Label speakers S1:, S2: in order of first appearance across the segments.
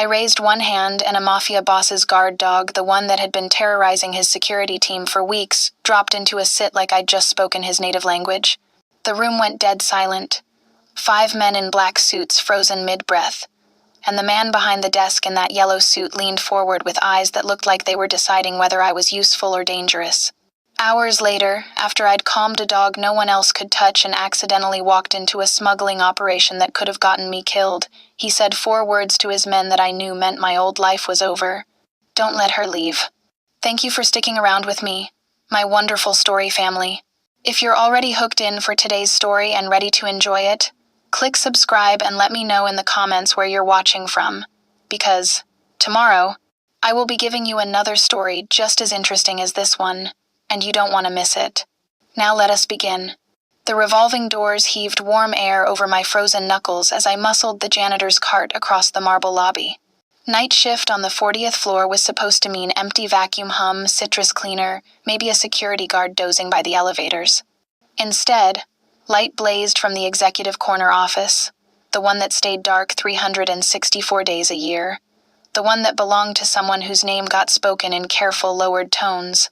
S1: I raised one hand and a Mafia boss's guard dog, the one that had been terrorizing his security team for weeks, dropped into a sit like I'd just spoken his native language. The room went dead silent. 5 men in black suits frozen mid-breath, and the man behind the desk in that yellow suit leaned forward with eyes that looked like they were deciding whether I was useful or dangerous. Hours later, after I'd calmed a dog no one else could touch and accidentally walked into a smuggling operation that could have gotten me killed, he said 4 words to his men that I knew meant my old life was over. Don't let her leave. Thank you for sticking around with me, my wonderful story family. If you're already hooked in for today's story and ready to enjoy it, click subscribe and let me know in the comments where you're watching from, because tomorrow, I will be giving you another story just as interesting as this one, and you don't want to miss it. Now let us begin. The revolving doors heaved warm air over my frozen knuckles as I muscled the janitor's cart across the marble lobby. Night shift on the 40th floor was supposed to mean empty vacuum hum, citrus cleaner, maybe a security guard dozing by the elevators. Instead, light blazed from the executive corner office, the one that stayed dark 364 days a year, the one that belonged to someone whose name got spoken in careful, lowered tones.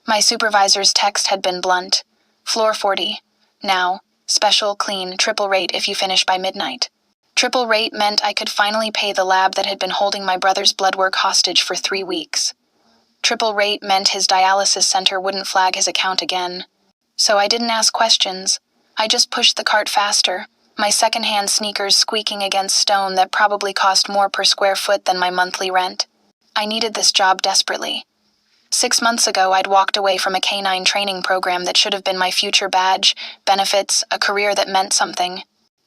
S1: My supervisor's text had been blunt. Floor 40. Now, special, clean, triple rate if you finish by midnight. Triple rate meant I could finally pay the lab that had been holding my brother's blood work hostage for 3 weeks. Triple rate meant his dialysis center wouldn't flag his account again. So I didn't ask questions. I just pushed the cart faster, my second-hand sneakers squeaking against stone that probably cost more per square foot than my monthly rent. I needed this job desperately. 6 months ago, I'd walked away from a canine training program that should have been my future badge, benefits, a career that meant something.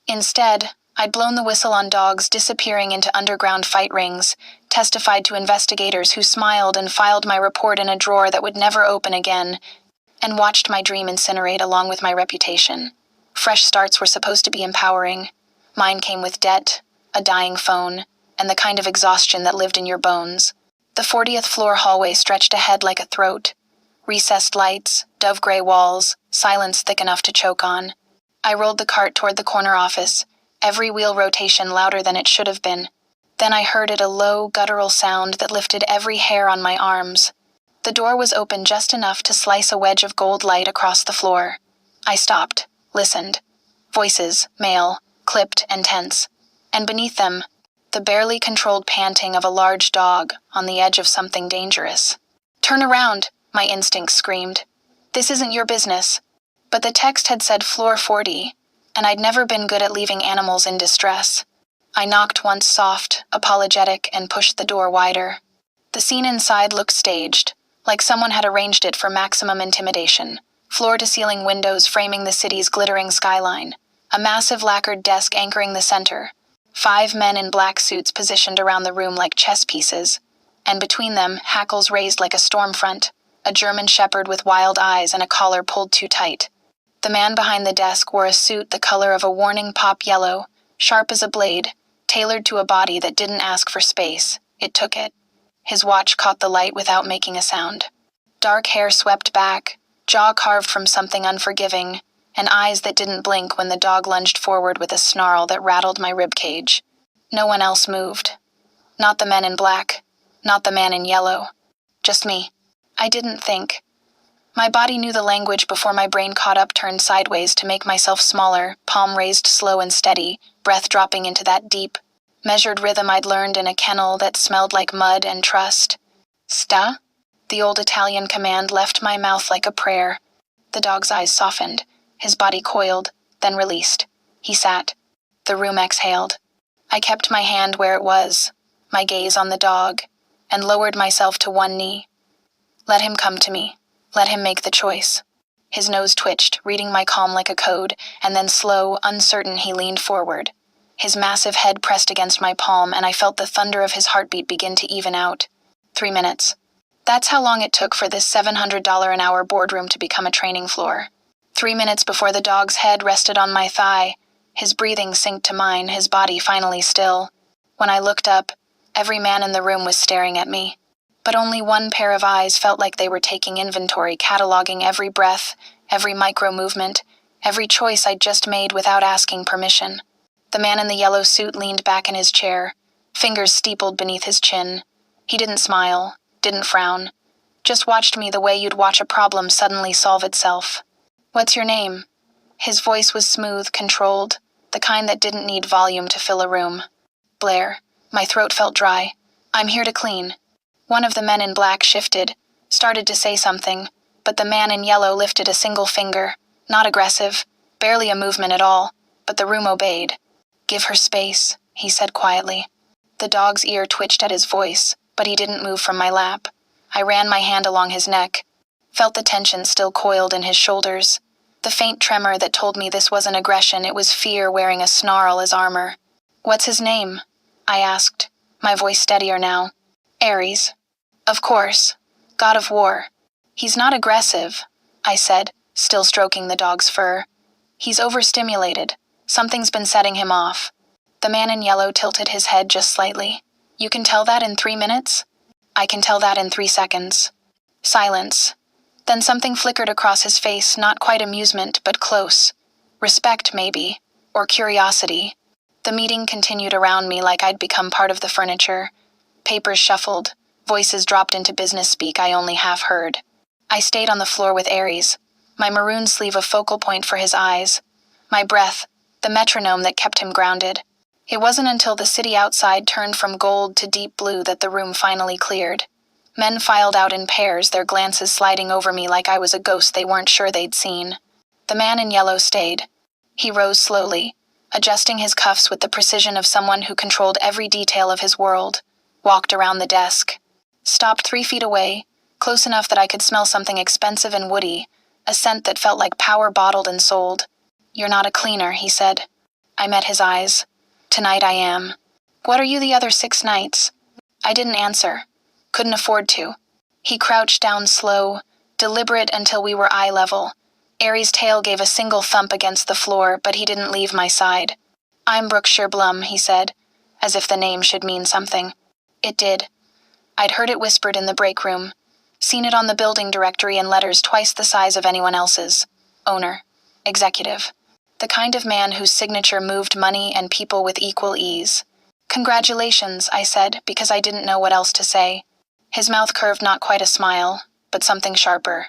S1: Instead, I'd blown the whistle on dogs disappearing into underground fight rings, testified to investigators who smiled and filed my report in a drawer that would never open again, and watched my dream incinerate along with my reputation. Fresh starts were supposed to be empowering. Mine came with debt, a dying phone, and the kind of exhaustion that lived in your bones. The 40th floor hallway stretched ahead like a throat. Recessed lights, dove-gray walls, silence thick enough to choke on. I rolled the cart toward the corner office, every wheel rotation louder than it should have been. Then I heard it, a low, guttural sound that lifted every hair on my arms. The door was open just enough to slice a wedge of gold light across the floor. I stopped, listened. Voices, male, clipped and tense. And beneath them, the barely controlled panting of a large dog on the edge of something dangerous. Turn around, my instinct screamed. This isn't your business. But the text had said floor 40, and I'd never been good at leaving animals in distress. I knocked once soft, apologetic, and pushed the door wider. The scene inside looked staged, like someone had arranged it for maximum intimidation. Floor-to-ceiling windows framing the city's glittering skyline. A massive lacquered desk anchoring the center. 5 men in black suits positioned around the room like chess pieces, and between them, hackles raised like a storm front, a German shepherd with wild eyes and a collar pulled too tight. The man behind the desk wore a suit the color of a warning pop yellow, sharp as a blade, tailored to a body that didn't ask for space. It took it. His watch caught the light without making a sound. Dark hair swept back, jaw carved from something unforgiving, and eyes that didn't blink when the dog lunged forward with a snarl that rattled my ribcage. No one else moved. Not the men in black, not the man in yellow. Just me. I didn't think. My body knew the language before my brain caught up, turned sideways to make myself smaller, palm raised slow and steady, breath dropping into that deep, measured rhythm I'd learned in a kennel that smelled like mud and trust. Sta? The old Italian command left my mouth like a prayer. The dog's eyes softened. His body coiled, then released. He sat. The room exhaled. I kept my hand where it was, my gaze on the dog, and lowered myself to one knee. Let him come to me. Let him make the choice. His nose twitched, reading my calm like a code, and then slow, uncertain, he leaned forward. His massive head pressed against my palm, and I felt the thunder of his heartbeat begin to even out. 3 minutes. That's how long it took for this $700 an hour boardroom to become a training floor. 3 minutes before the dog's head rested on my thigh, his breathing synced to mine, his body finally still. When I looked up, every man in the room was staring at me. But only one pair of eyes felt like they were taking inventory, cataloging every breath, every micro-movement, every choice I'd just made without asking permission. The man in the yellow suit leaned back in his chair, fingers steepled beneath his chin. He didn't smile, didn't frown, just watched me the way you'd watch a problem suddenly solve itself. What's your name? His voice was smooth, controlled, the kind that didn't need volume to fill a room. Blair. My throat felt dry. I'm here to clean. One of the men in black shifted, started to say something, but the man in yellow lifted a single finger, not aggressive, barely a movement at all, but the room obeyed. Give her space, he said quietly. The dog's ear twitched at his voice, but he didn't move from my lap. I ran my hand along his neck, felt the tension still coiled in his shoulders. The faint tremor that told me this wasn't aggression, it was fear wearing a snarl as armor. What's his name? I asked, my voice steadier now. Ares. Of course. God of War. He's not aggressive, I said, still stroking the dog's fur. He's overstimulated. Something's been setting him off. The man in yellow tilted his head just slightly. You can tell that in 3 minutes? I can tell that in 3 seconds. Silence. Then something flickered across his face, not quite amusement, but close. Respect, maybe. Or curiosity. The meeting continued around me like I'd become part of the furniture. Papers shuffled. Voices dropped into business speak I only half heard. I stayed on the floor with Ares, my maroon sleeve a focal point for his eyes. My breath, the metronome that kept him grounded. It wasn't until the city outside turned from gold to deep blue that the room finally cleared. Men filed out in pairs, their glances sliding over me like I was a ghost they weren't sure they'd seen. The man in yellow stayed. He rose slowly, adjusting his cuffs with the precision of someone who controlled every detail of his world, walked around the desk, stopped 3 feet away, close enough that I could smell something expensive and woody, a scent that felt like power bottled and sold. You're not a cleaner, he said. I met his eyes. Tonight I am. What are you the other 6 nights? I didn't answer. Couldn't afford to. He crouched down slow, deliberate until we were eye level. Ares' tail gave a single thump against the floor, but he didn't leave my side. I'm Brookshire Blum, he said, as if the name should mean something. It did. I'd heard it whispered in the break room, seen it on the building directory in letters twice the size of anyone else's. Owner. Executive. The kind of man whose signature moved money and people with equal ease. Congratulations, I said, because I didn't know what else to say. His mouth curved not quite a smile, but something sharper.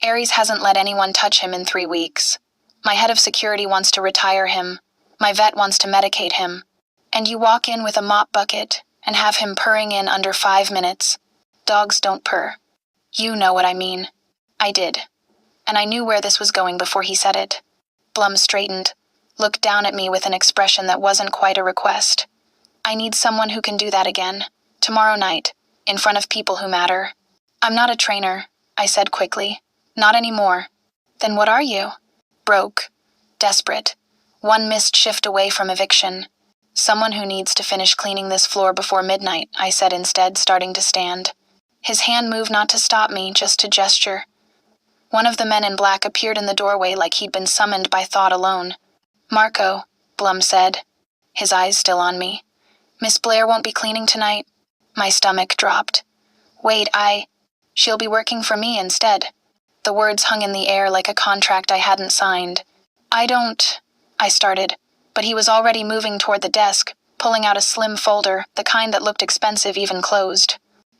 S1: Ares hasn't let anyone touch him in 3 weeks. My head of security wants to retire him. My vet wants to medicate him. And you walk in with a mop bucket and have him purring in under 5 minutes. Dogs don't purr. You know what I mean. I did. And I knew where this was going before he said it. Blum straightened, looked down at me with an expression that wasn't quite a request. I need someone who can do that again. Tomorrow night, in front of people who matter. I'm not a trainer, I said quickly. Not anymore. Then what are you? Broke. Desperate. 1 missed shift away from eviction. Someone who needs to finish cleaning this floor before midnight, I said instead, starting to stand. His hand moved not to stop me, just to gesture. One of the men in black appeared in the doorway like he'd been summoned by thought alone. Marco, Blum said, his eyes still on me. Miss Blair won't be cleaning tonight? My stomach dropped. Wait, she'll be working for me instead. The words hung in the air like a contract I hadn't signed. I started, but he was already moving toward the desk, pulling out a slim folder, the kind that looked expensive even closed.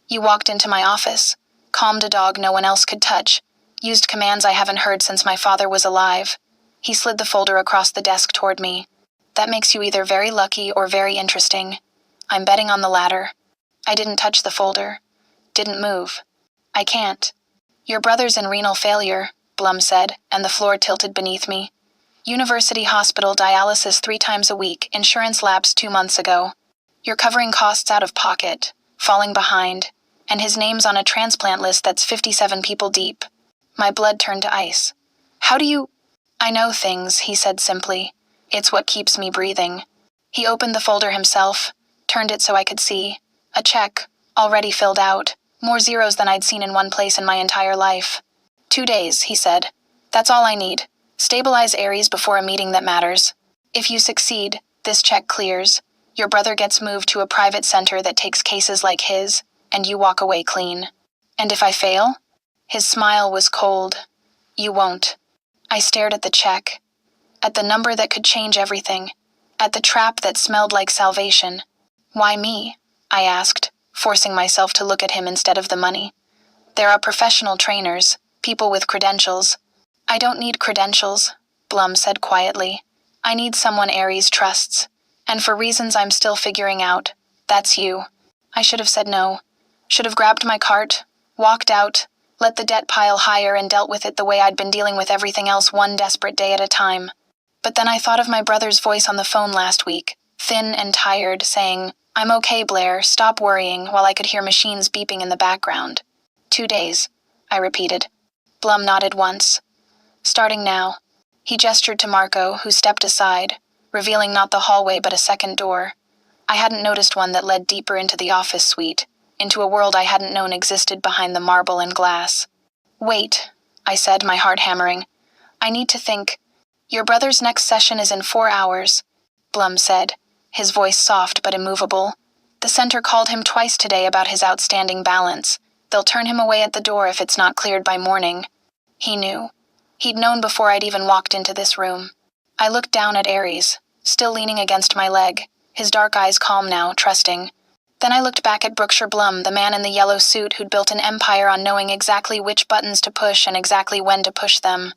S1: You walked into my office, calmed a dog no one else could touch, used commands I haven't heard since my father was alive. He slid the folder across the desk toward me. That makes you either very lucky or very interesting. I'm betting on the latter. I didn't touch the folder. Didn't move. I can't. Your brother's in renal failure, Blum said, and the floor tilted beneath me. University hospital dialysis 3 times a week, insurance lapsed 2 months ago. You're covering costs out of pocket, falling behind, and his name's on a transplant list that's 57 people deep. My blood turned to ice. How do you... I know things, he said simply. It's what keeps me breathing. He opened the folder himself, turned it so I could see. A check, already filled out. More zeros than I'd seen in one place in my entire life. 2 days, he said. That's all I need. Stabilize Ares before a meeting that matters. If you succeed, this check clears. Your brother gets moved to a private center that takes cases like his, and you walk away clean. And if I fail? His smile was cold. You won't. I stared at the check. At the number that could change everything. At the trap that smelled like salvation. Why me? I asked, forcing myself to look at him instead of the money. There are professional trainers, people with credentials. I don't need credentials, Blum said quietly. I need someone Aries trusts. And for reasons I'm still figuring out, that's you. I should have said no. Should have grabbed my cart, walked out, let the debt pile higher and dealt with it the way I'd been dealing with everything else, one desperate day at a time. But then I thought of my brother's voice on the phone last week, thin and tired, saying, "I'm okay, Blair, stop worrying," while I could hear machines beeping in the background. 2 days, I repeated. Blum nodded once. Starting now. He gestured to Marco, who stepped aside, revealing not the hallway but a second door. I hadn't noticed one that led deeper into the office suite, into a world I hadn't known existed behind the marble and glass. "Wait," I said, my heart hammering. "I need to think." "Your brother's next session is in 4 hours, Blum said, his voice soft but immovable. "The center called him twice today about his outstanding balance. They'll turn him away at the door if it's not cleared by morning." He knew. He'd known before I'd even walked into this room. I looked down at Aries, still leaning against my leg, his dark eyes calm now, trusting. Then I looked back at Brookshire Blum, the man in the yellow suit who'd built an empire on knowing exactly which buttons to push and exactly when to push them.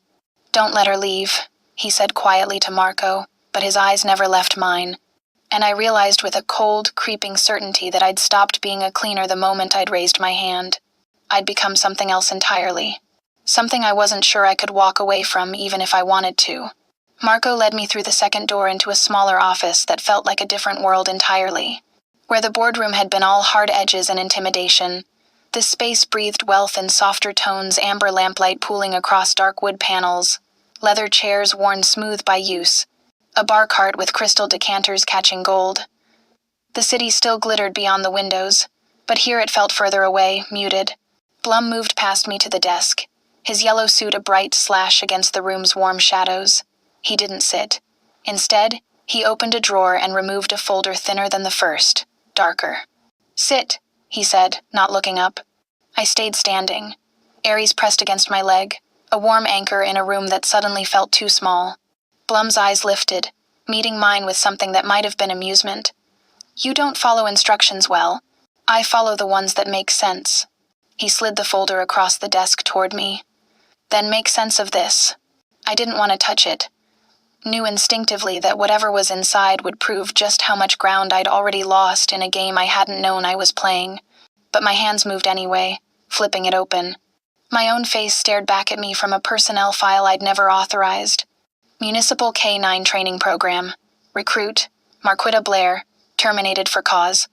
S1: "Don't let her leave," he said quietly to Marco, but his eyes never left mine. And I realized with a cold, creeping certainty that I'd stopped being a cleaner the moment I'd raised my hand. I'd become something else entirely. Something I wasn't sure I could walk away from even if I wanted to. Marco led me through the second door into a smaller office that felt like a different world entirely. Where the boardroom had been all hard edges and intimidation, this space breathed wealth in softer tones, amber lamplight pooling across dark wood panels, leather chairs worn smooth by use, a bar cart with crystal decanters catching gold. The city still glittered beyond the windows, but here it felt further away, muted. Blum moved past me to the desk, his yellow suit a bright slash against the room's warm shadows. He didn't sit. Instead, he opened a drawer and removed a folder thinner than the first, darker. "Sit," he said, not looking up. I stayed standing, Aries pressed against my leg, a warm anchor in a room that suddenly felt too small. Blum's eyes lifted, meeting mine with something that might have been amusement. "You don't follow instructions well. I follow the ones that make sense." He slid the folder across the desk toward me. "Then make sense of this." I didn't want to touch it. Knew instinctively that whatever was inside would prove just how much ground I'd already lost in a game I hadn't known I was playing. But my hands moved anyway, flipping it open. My own face stared back at me from a personnel file I'd never authorized. Municipal K-9 Training Program. Recruit, Marquita Blair, terminated for cause.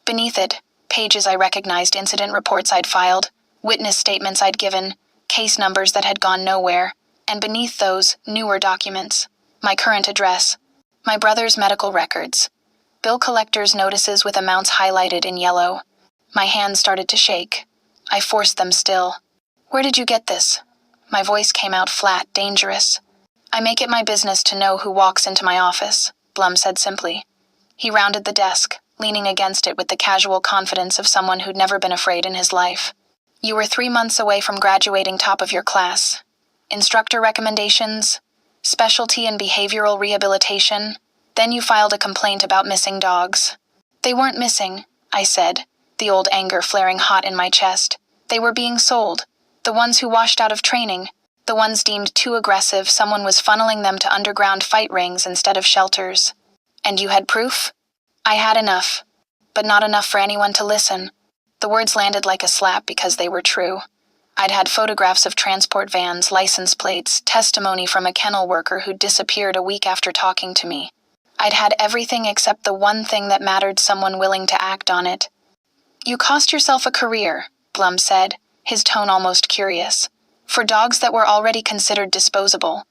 S1: Beneath it, pages I recognized, incident reports I'd filed, witness statements I'd given, case numbers that had gone nowhere, and beneath those, newer documents. My current address, my brother's medical records, bill collector's notices with amounts highlighted in yellow. My hands started to shake. I forced them still. "Where did you get this?" My voice came out flat, dangerous. "I make it my business to know who walks into my office," Blum said simply. He rounded the desk, leaning against it with the casual confidence of someone who'd never been afraid in his life. "You were 3 months away from graduating top of your class. Instructor recommendations, specialty in behavioral rehabilitation. Then you filed a complaint about missing dogs." "They weren't missing," I said, the old anger flaring hot in my chest. "They were being sold. The ones who washed out of training. The ones deemed too aggressive, someone was funneling them to underground fight rings instead of shelters." "And you had proof?" I had enough, but not enough for anyone to listen. The words landed like a slap because they were true. I'd had photographs of transport vans, license plates, testimony from a kennel worker who'd disappeared a week after talking to me. I'd had everything except the one thing that mattered, someone willing to act on it. "You cost yourself a career," Blum said, his tone almost curious, "for dogs that were already considered disposable."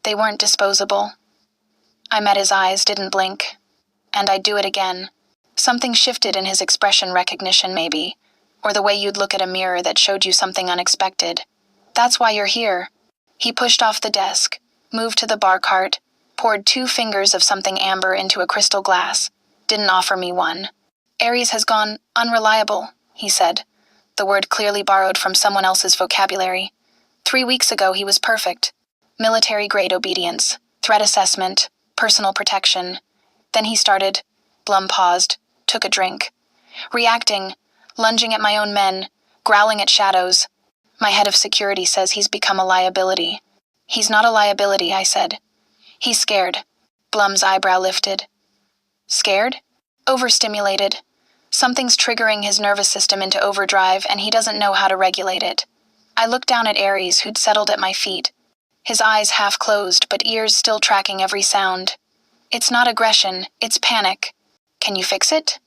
S1: "They weren't disposable." I met his eyes, didn't blink. And I'd do it again. Something shifted in his expression, recognition maybe, or the way you'd look at a mirror that showed you something unexpected. "That's why you're here." He pushed off the desk, moved to the bar cart, poured 2 fingers of something amber into a crystal glass, didn't offer me one. "Aries has gone unreliable," he said, the word clearly borrowed from someone else's vocabulary. 3 weeks ago he was perfect. Military-grade obedience, threat assessment, personal protection. Then he started. Blum paused, took a drink. Reacting, lunging at my own men, growling at shadows. My head of security says he's become a liability. He's not a liability, I said. He's scared. Blum's eyebrow lifted. Scared? Overstimulated. Something's triggering his nervous system into overdrive, and he doesn't know how to regulate it. I looked down at Aries, who'd settled at my feet. His eyes half closed, but ears still tracking every sound. It's not aggression, it's panic. Can you fix it?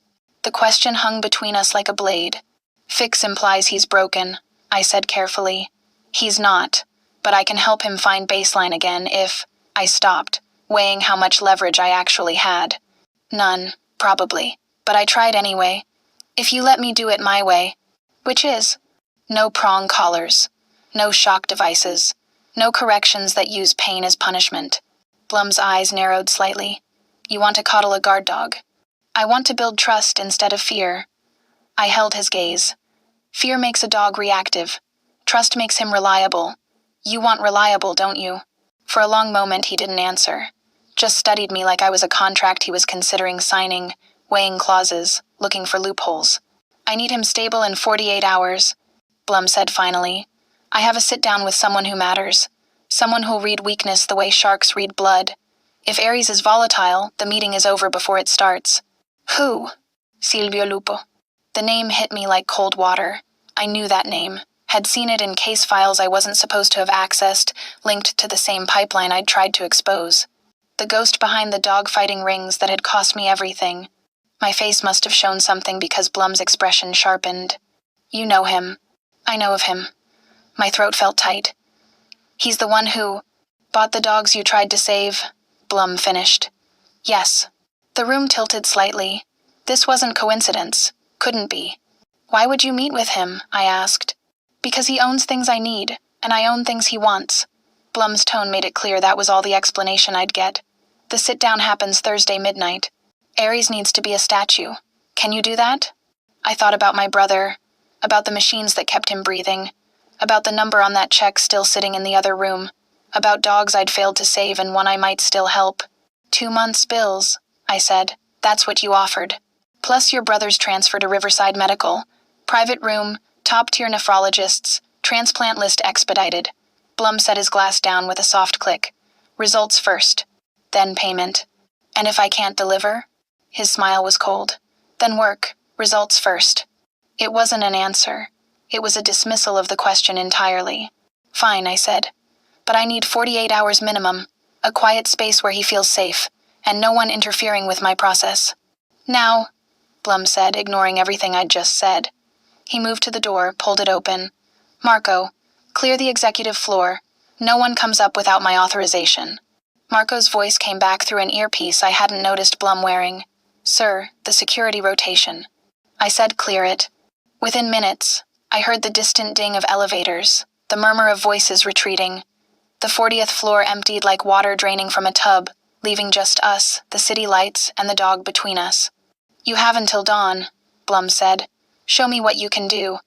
S1: The question hung between us like a blade. Fix implies he's broken, I said carefully. He's not, but I can help him find baseline again if... I stopped, weighing how much leverage I actually had. None, probably, but I tried anyway. If you let me do it my way. Which is? No prong collars. No shock devices. No corrections that use pain as punishment. Blum's eyes narrowed slightly. You want to coddle a guard dog? I want to build trust instead of fear. I held his gaze. Fear makes a dog reactive. Trust makes him reliable. You want reliable, don't you? For a long moment he didn't answer. Just studied me like I was a contract he was considering signing, weighing clauses, looking for loopholes. I need him stable in 48 hours, Blum said finally. I have a sit-down with someone who matters. Someone who'll read weakness the way sharks read blood. If Aries is volatile, the meeting is over before it starts. Who? Silvio Lupo. The name hit me like cold water. I knew that name. Had seen it in case files I wasn't supposed to have accessed, linked to the same pipeline I'd tried to expose. The ghost behind the dog-fighting rings that had cost me everything. My face must have shown something because Blum's expression sharpened. You know him. I know of him. My throat felt tight. He's the one who bought the dogs you tried to save, Blum finished. Yes. The room tilted slightly. This wasn't coincidence. Couldn't be. Why would you meet with him? I asked. Because he owns things I need, and I own things he wants. Blum's tone made it clear that was all the explanation I'd get. The sit-down happens Thursday midnight. Aries needs to be a statue. Can you do that? I thought about my brother, about the machines that kept him breathing, about the number on that check still sitting in the other room, about dogs I'd failed to save and one I might still help. 2 months' bills, I said. That's what you offered. Plus your brother's transfer to Riverside Medical. Private room, top-tier nephrologists, transplant list expedited. Blum set his glass down with a soft click. Results first, then payment. And if I can't deliver? His smile was cold. Then work, results first. It wasn't an answer. It was a dismissal of the question entirely. Fine, I said. But I need 48 hours minimum, a quiet space where he feels safe, and no one interfering with my process. Now, Blum said, ignoring everything I'd just said. He moved to the door, pulled it open. Marco, clear the executive floor. No one comes up without my authorization. Marco's voice came back through an earpiece I hadn't noticed Blum wearing. Sir, the security rotation. I said clear it. Within minutes, I heard the distant ding of elevators, the murmur of voices retreating. The 40th floor emptied like water draining from a tub, leaving just us, the city lights, and the dog between us. You have until dawn, Blum said. Show me what you can do.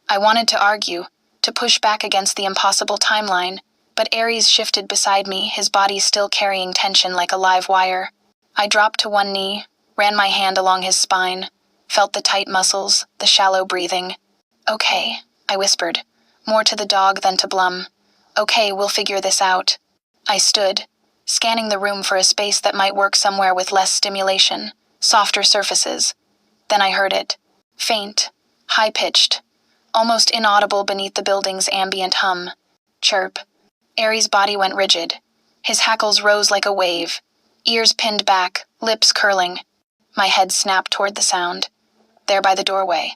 S1: I wanted to argue, to push back against the impossible timeline, but Aries shifted beside me, his body still carrying tension like a live wire. I dropped to one knee, ran my hand along his spine, felt the tight muscles, the shallow breathing. Okay, I whispered, more to the dog than to Blum. Okay, we'll figure this out. I stood, scanning the room for a space that might work somewhere with less stimulation, softer surfaces. Then I heard it. Faint, high-pitched, almost inaudible beneath the building's ambient hum. Chirp. Aries' body went rigid. His hackles rose like a wave, ears pinned back, lips curling. My head snapped toward the sound. There by the doorway,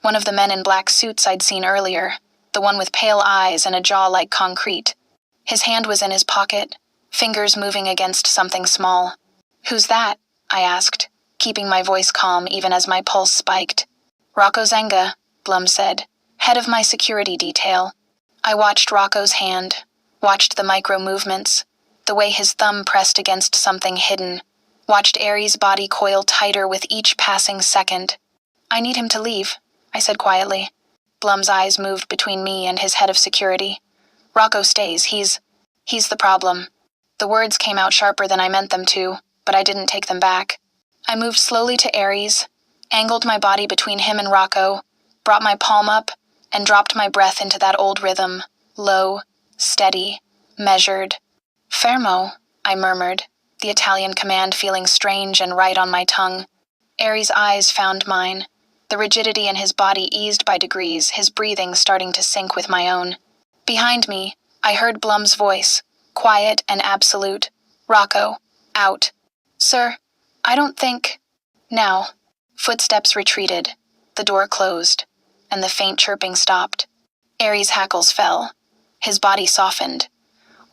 S1: one of the men in black suits I'd seen earlier, the one with pale eyes and a jaw like concrete. His hand was in his pocket, fingers moving against something small. Who's that? I asked, keeping my voice calm even as my pulse spiked. Rocco Zenga, Blum said, head of my security detail. I watched Rocco's hand, watched the micro-movements, the way his thumb pressed against something hidden, watched Aries' body coil tighter with each passing second. I need him to leave, I said quietly. Blum's eyes moved between me and his head of security. Rocco stays, he's the problem. The words came out sharper than I meant them to, but I didn't take them back. I moved slowly to Aries, angled my body between him and Rocco, brought my palm up, and dropped my breath into that old rhythm, low, steady, measured. Fermo, I murmured, the Italian command feeling strange and right on my tongue. Ares' eyes found mine. The rigidity in his body eased by degrees, his breathing starting to sync with my own. Behind me, I heard Blum's voice, quiet and absolute. Rocco, out. Sir, I don't think... Now. Footsteps retreated, the door closed, and the faint chirping stopped. Ares' hackles fell. His body softened.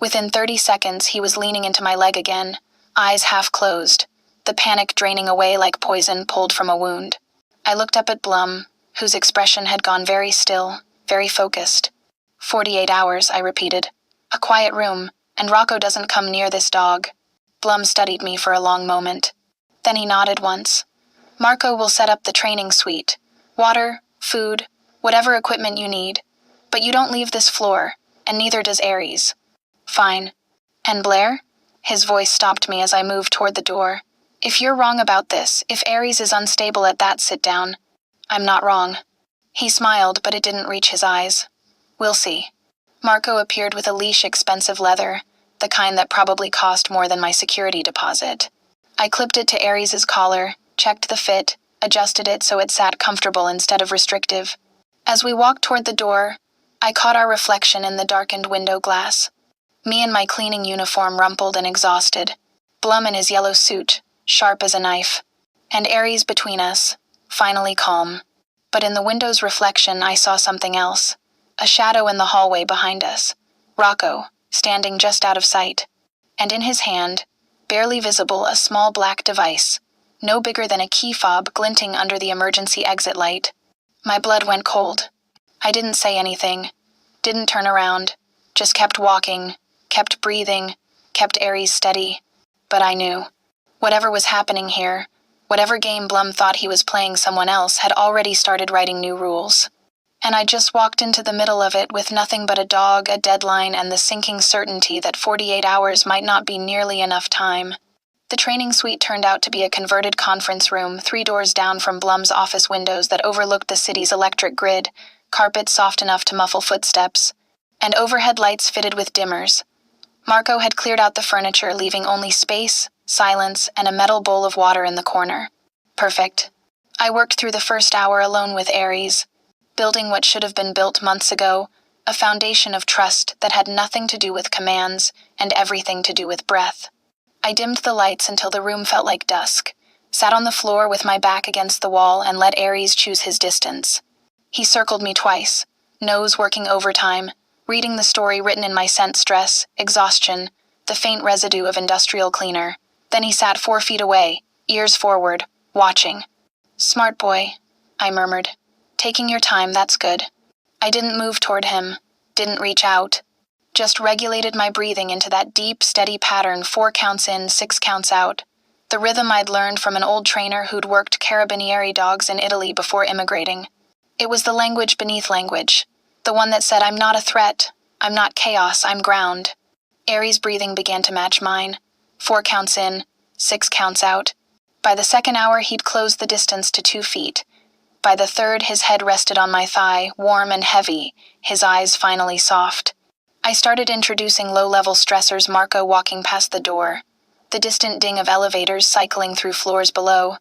S1: Within 30 seconds, he was leaning into my leg again, eyes half closed, the panic draining away like poison pulled from a wound. I looked up at Blum, whose expression had gone very still, very focused. 48 hours, I repeated. A quiet room, and Rocco doesn't come near this dog. Blum studied me for a long moment. Then he nodded once. Marco will set up the training suite. Water, food, whatever equipment you need. But you don't leave this floor, and neither does Ares. Fine. And Blair? His voice stopped me as I moved toward the door. If you're wrong about this, if Ares is unstable at that sit-down, I'm not wrong. He smiled, but it didn't reach his eyes. We'll see. Marco appeared with a leash expensive leather, the kind that probably cost more than my security deposit. I clipped it to Ares' collar, checked the fit, adjusted it so it sat comfortable instead of restrictive. As we walked toward the door, I caught our reflection in the darkened window glass. Me in my cleaning uniform rumpled and exhausted. Blum in his yellow suit, sharp as a knife. And Ares between us, finally calm. But in the window's reflection, I saw something else. A shadow in the hallway behind us. Rocco, standing just out of sight. And in his hand, barely visible, a small black device, no bigger than a key fob glinting under the emergency exit light. My blood went cold. I didn't say anything, didn't turn around, just kept walking, kept breathing, kept Ares steady. But I knew. Whatever was happening here, whatever game Blum thought he was playing someone else, had already started writing new rules. And I just walked into the middle of it with nothing but a dog, a deadline, and the sinking certainty that 48 hours might not be nearly enough time. The training suite turned out to be a converted conference room 3 doors down from Blum's office windows that overlooked the city's electric grid, carpet soft enough to muffle footsteps, and overhead lights fitted with dimmers. Marco had cleared out the furniture, leaving only space, silence, and a metal bowl of water in the corner. Perfect. I worked through the first hour alone with Ares, building what should have been built months ago, a foundation of trust that had nothing to do with commands and everything to do with breath. I dimmed the lights until the room felt like dusk, sat on the floor with my back against the wall, and let Ares choose his distance. He circled me twice, nose working overtime, reading the story written in my scent stress, exhaustion, the faint residue of industrial cleaner. Then he sat 4 feet away, ears forward, watching. Smart boy, I murmured. Taking your time, that's good. I didn't move toward him, didn't reach out. Just regulated my breathing into that deep, steady pattern, 4 counts in, 6 counts out. The rhythm I'd learned from an old trainer who'd worked carabinieri dogs in Italy before immigrating. It was the language beneath language. The one that said, I'm not a threat, I'm not chaos, I'm ground. Ares' breathing began to match mine. 4 counts in, 6 counts out. By the second hour, he'd closed the distance to 2 feet. By the third, his head rested on my thigh, warm and heavy, his eyes finally soft. I started introducing low-level stressors, Marco walking past the door, the distant ding of elevators cycling through floors below,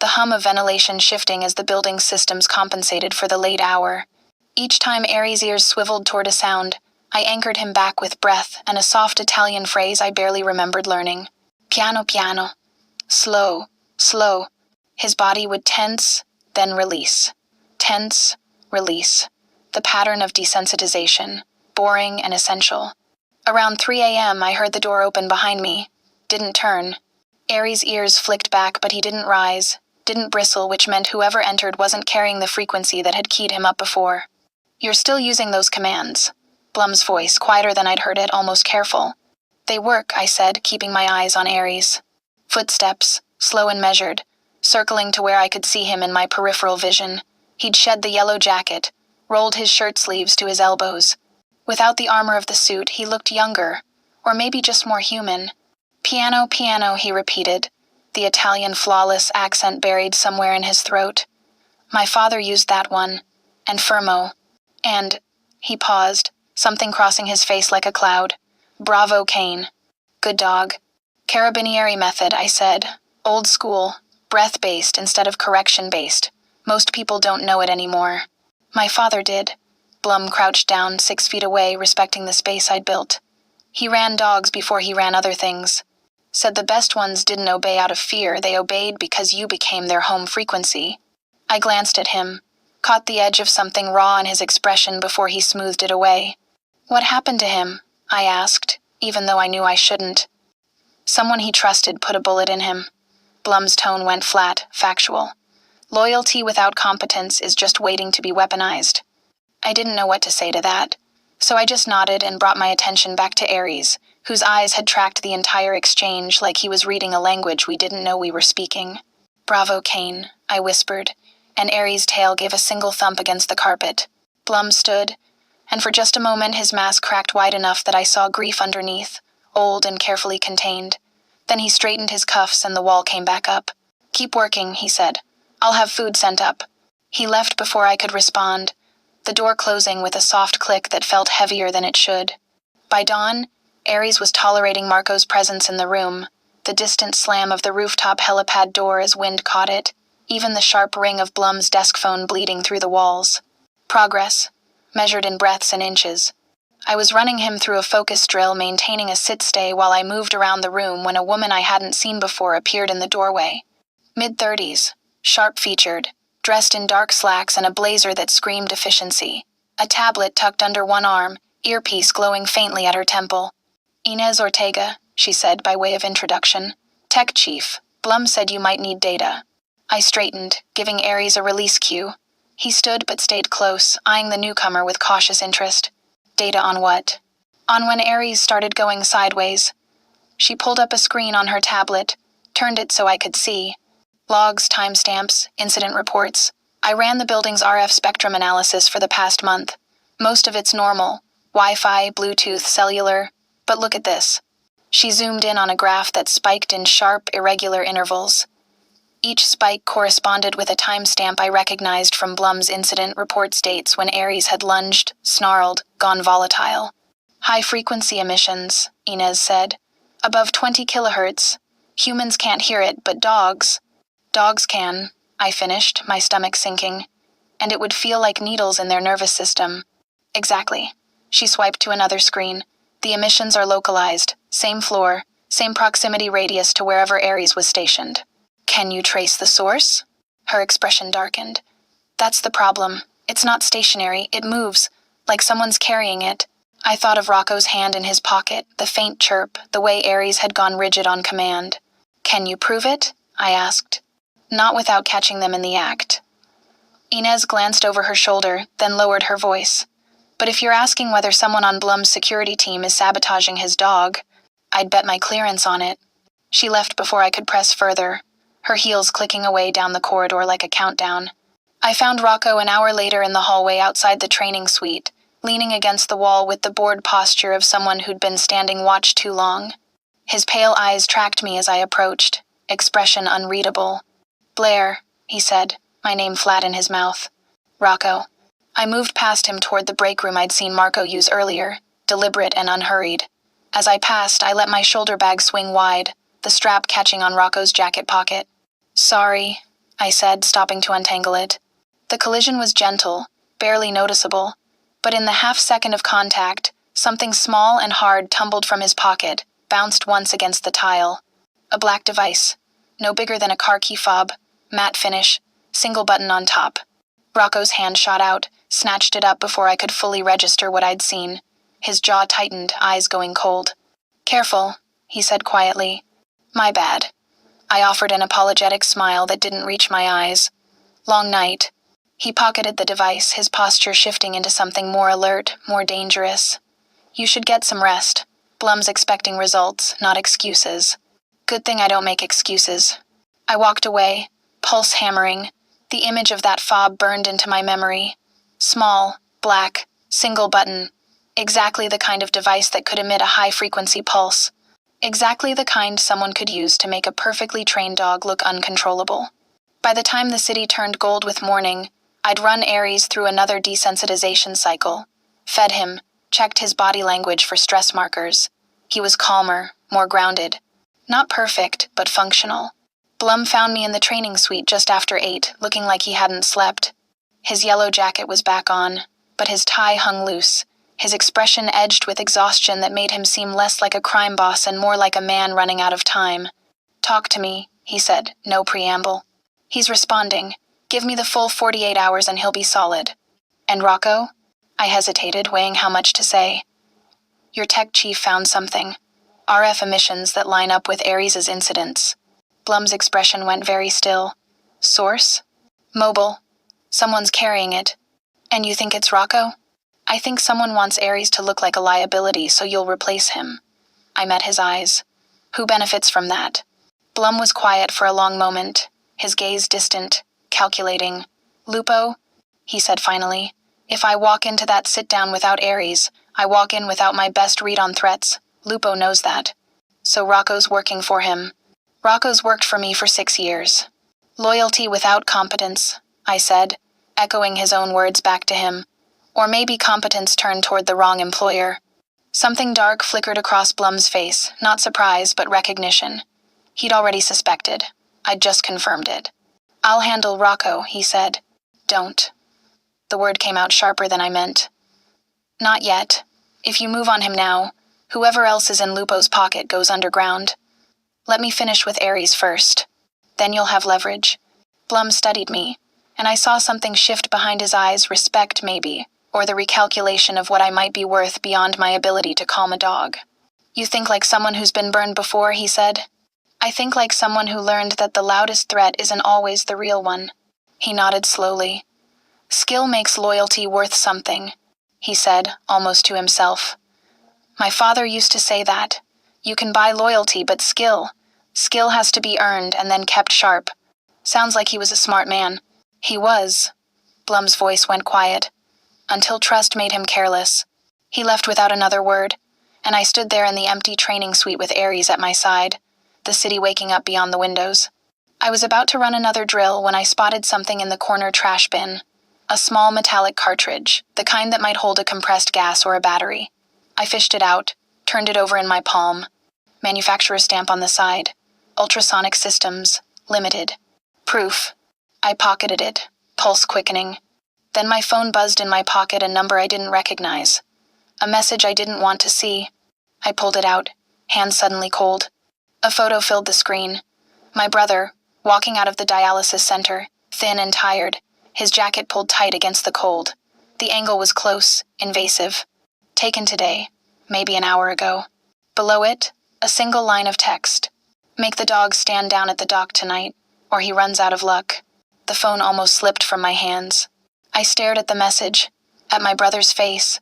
S1: the hum of ventilation shifting as the building's systems compensated for the late hour. Each time Ares' ears swiveled toward a sound, I anchored him back with breath and a soft Italian phrase I barely remembered learning. Piano piano. Slow, slow. His body would tense, then release. Tense, release. The pattern of desensitization. Boring and essential. Around 3 a.m., I heard the door open behind me. Didn't turn. Ares' ears flicked back, but he didn't rise, didn't bristle, which meant whoever entered wasn't carrying the frequency that had keyed him up before. You're still using those commands. Blum's voice, quieter than I'd heard it, almost careful. They work, I said, keeping my eyes on Ares. Footsteps, slow and measured, circling to where I could see him in my peripheral vision. He'd shed the yellow jacket, rolled his shirt sleeves to his elbows. Without the armor of the suit, he looked younger, or maybe just more human. Piano, piano, he repeated, the Italian flawless accent buried somewhere in his throat. My father used that one. And Fermo. And, he paused, something crossing his face like a cloud. Bravo, Kane. Good dog. Carabinieri method, I said. Old school. Breath-based instead of correction-based. Most people don't know it anymore. My father did. Blum crouched down 6 feet away, respecting the space I'd built. He ran dogs before he ran other things. Said the best ones didn't obey out of fear, they obeyed because you became their home frequency. I glanced at him, caught the edge of something raw in his expression before he smoothed it away. What happened to him? I asked, even though I knew I shouldn't. Someone he trusted put a bullet in him. Blum's tone went flat, factual. Loyalty without competence is just waiting to be weaponized. I didn't know what to say to that, so I just nodded and brought my attention back to Ares, whose eyes had tracked the entire exchange like he was reading a language we didn't know we were speaking. Bravo, Kane, I whispered, and Ares' tail gave a single thump against the carpet. Blum stood, and for just a moment his mask cracked wide enough that I saw grief underneath, old and carefully contained. Then he straightened his cuffs and the wall came back up. Keep working, he said. I'll have food sent up. He left before I could respond, the door closing with a soft click that felt heavier than it should. By dawn, Ares was tolerating Marco's presence in the room, the distant slam of the rooftop helipad door as wind caught it, even the sharp ring of Blum's desk phone bleeding through the walls. Progress, measured in breaths and inches. I was running him through a focus drill, maintaining a sit-stay while I moved around the room when a woman I hadn't seen before appeared in the doorway. Mid-30s, sharp-featured, dressed in dark slacks and a blazer that screamed efficiency. A tablet tucked under one arm, earpiece glowing faintly at her temple. Inez Ortega, she said by way of introduction. Tech chief. Blum said you might need data. I straightened, giving Ares a release cue. He stood but stayed close, eyeing the newcomer with cautious interest. Data on what? On when Ares started going sideways. She pulled up a screen on her tablet, turned it so I could see. Logs, timestamps, incident reports. I ran the building's RF spectrum analysis for the past month. Most of it's normal. Wi-Fi, Bluetooth, cellular. But look at this. She zoomed in on a graph that spiked in sharp, irregular intervals. Each spike corresponded with a timestamp I recognized from Blum's incident report dates when Ares had lunged, snarled, gone volatile. High-frequency emissions, Inez said. Above 20 kilohertz. Humans can't hear it, but dogs. Dogs can, I finished, my stomach sinking. And it would feel like needles in their nervous system. Exactly. She swiped to another screen. The emissions are localized. Same floor, same proximity radius to wherever Ares was stationed. Can you trace the source? Her expression darkened. That's the problem. It's not stationary, it moves, like someone's carrying it. I thought of Rocco's hand in his pocket, the faint chirp, the way Ares had gone rigid on command. Can you prove it? I asked. Not without catching them in the act. Inez glanced over her shoulder, then lowered her voice. But if you're asking whether someone on Blum's security team is sabotaging his dog, I'd bet my clearance on it. She left before I could press further, her heels clicking away down the corridor like a countdown. I found Rocco an hour later in the hallway outside the training suite, leaning against the wall with the bored posture of someone who'd been standing watch too long. His pale eyes tracked me as I approached, expression unreadable. Blair, he said, my name flat in his mouth. Rocco. I moved past him toward the break room I'd seen Marco use earlier, deliberate and unhurried. As I passed, I let my shoulder bag swing wide, the strap catching on Rocco's jacket pocket. Sorry, I said, stopping to untangle it. The collision was gentle, barely noticeable, but in the half-second of contact, something small and hard tumbled from his pocket, bounced once against the tile. A black device, no bigger than a car key fob, matte finish, single button on top. Rocco's hand shot out, snatched it up before I could fully register what I'd seen. His jaw tightened, eyes going cold. Careful, he said quietly. My bad. I offered an apologetic smile that didn't reach my eyes. Long night. He pocketed the device, his posture shifting into something more alert, more dangerous. You should get some rest. Blum's expecting results, not excuses. Good thing I don't make excuses. I walked away, pulse hammering. The image of that fob burned into my memory. Small, black, single button. Exactly the kind of device that could emit a high-frequency pulse. Exactly the kind someone could use to make a perfectly trained dog look uncontrollable. By the time the city turned gold with morning, I'd run Aries through another desensitization cycle, fed him, checked his body language for stress markers. He was calmer, more grounded. Not perfect, but functional. Blum found me in the training suite just after 8, looking like he hadn't slept. His yellow jacket was back on, but his tie hung loose, his expression edged with exhaustion that made him seem less like a crime boss and more like a man running out of time. "Talk to me," he said, no preamble. "He's responding. Give me the full 48 hours and he'll be solid." "And Rocco?" I hesitated, weighing how much to say. "Your tech chief found something. RF emissions that line up with Aries' incidents." Blum's expression went very still. "Source?" "Mobile. Someone's carrying it." "And you think it's Rocco?" "I think someone wants Aries to look like a liability, so you'll replace him." I met his eyes. "Who benefits from that?" Blum was quiet for a long moment, his gaze distant, calculating. "Lupo," he said finally, "if I walk into that sit-down without Aries, I walk in without my best read on threats. Lupo knows that. So Rocco's working for him." "Rocco's worked for me for 6 years." "Loyalty without competence," I said, echoing his own words back to him. "Or maybe competence turned toward the wrong employer." Something dark flickered across Blum's face, not surprise, but recognition. He'd already suspected. I'd just confirmed it. "I'll handle Rocco," he said. "Don't." The word came out sharper than I meant. "Not yet. If you move on him now, whoever else is in Lupo's pocket goes underground. Let me finish with Aries first. Then you'll have leverage." Blum studied me, and I saw something shift behind his eyes, respect maybe, or the recalculation of what I might be worth beyond my ability to calm a dog. "You think like someone who's been burned before," he said. "I think like someone who learned that the loudest threat isn't always the real one." He nodded slowly. "Skill makes loyalty worth something," he said, almost to himself. "My father used to say that. You can buy loyalty, but skill has to be earned and then kept sharp." Sounds like he was a smart man. "He was." Blum's voice went quiet. "Until trust made him careless." He left without another word, and I stood there in the empty training suite with Aries at my side, the city waking up beyond the windows. I was about to run another drill when I spotted something in the corner trash bin. A small metallic cartridge, the kind that might hold a compressed gas or a battery. I fished it out, turned it over in my palm. Manufacturer's stamp on the side. Ultrasonic Systems, Limited. Proof. I pocketed it, pulse quickening. Then my phone buzzed in my pocket, a number I didn't recognize. A message I didn't want to see. I pulled it out, hands suddenly cold. A photo filled the screen. My brother, walking out of the dialysis center, thin and tired, his jacket pulled tight against the cold. The angle was close, invasive. Taken today, maybe an hour ago. Below it, a single line of text. "Make the dog stand down at the dock tonight, or he runs out of luck." The phone almost slipped from my hands. I stared at the message, at my brother's face,